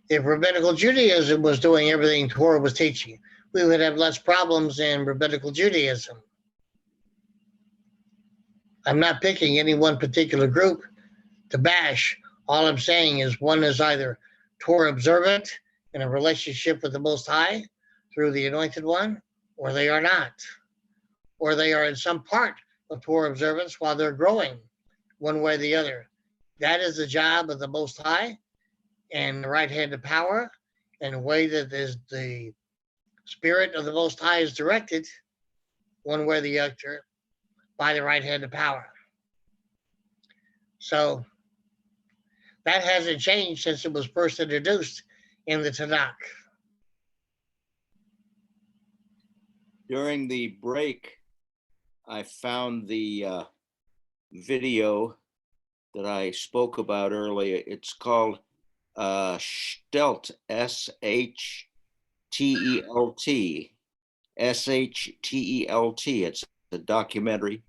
If Rabbinical Judaism was doing everything Torah was teaching, we would have less problems in Rabbinical Judaism. I'm not picking any one particular group to bash. All I'm saying is one is either Torah observant in a relationship with the Most High through the Anointed One, or they are not. Or they are in some part of Torah observance while they're growing, one way or the other. That is the job of the Most High and the right hand of power, in a way that is the Spirit of the Most High is directed, one way or the other, by the right hand of power. So that hasn't changed since it was first introduced in the Tanakh. During the break, I found the video that I spoke about earlier. It's called Shtelt, S-H-T-E-L-T, S-H-T-E-L-T. It's a documentary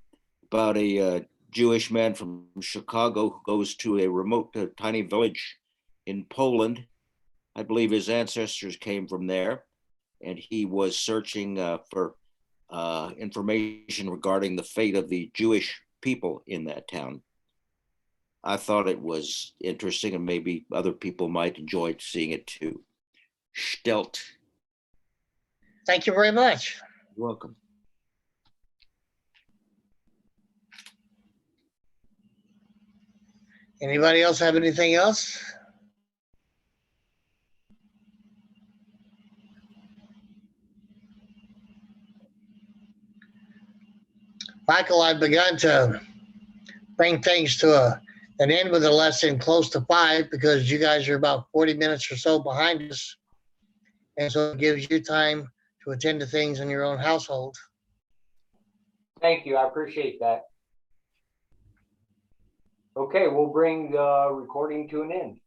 about a Jewish man from Chicago who goes to a remote tiny village in Poland. I believe his ancestors came from there, and he was searching for information regarding the fate of the Jewish people in that town. I thought it was interesting, and maybe other people might enjoy seeing it too. Shtelt. Thank you very much. You're welcome. Anybody else have anything else? Michael, I've begun to bring things to an end with a lesson close to 5, because you guys are about 40 minutes or so behind us. And so it gives you time to attend to things in your own household. Thank you. I appreciate that. Okay, we'll bring the recording to an end.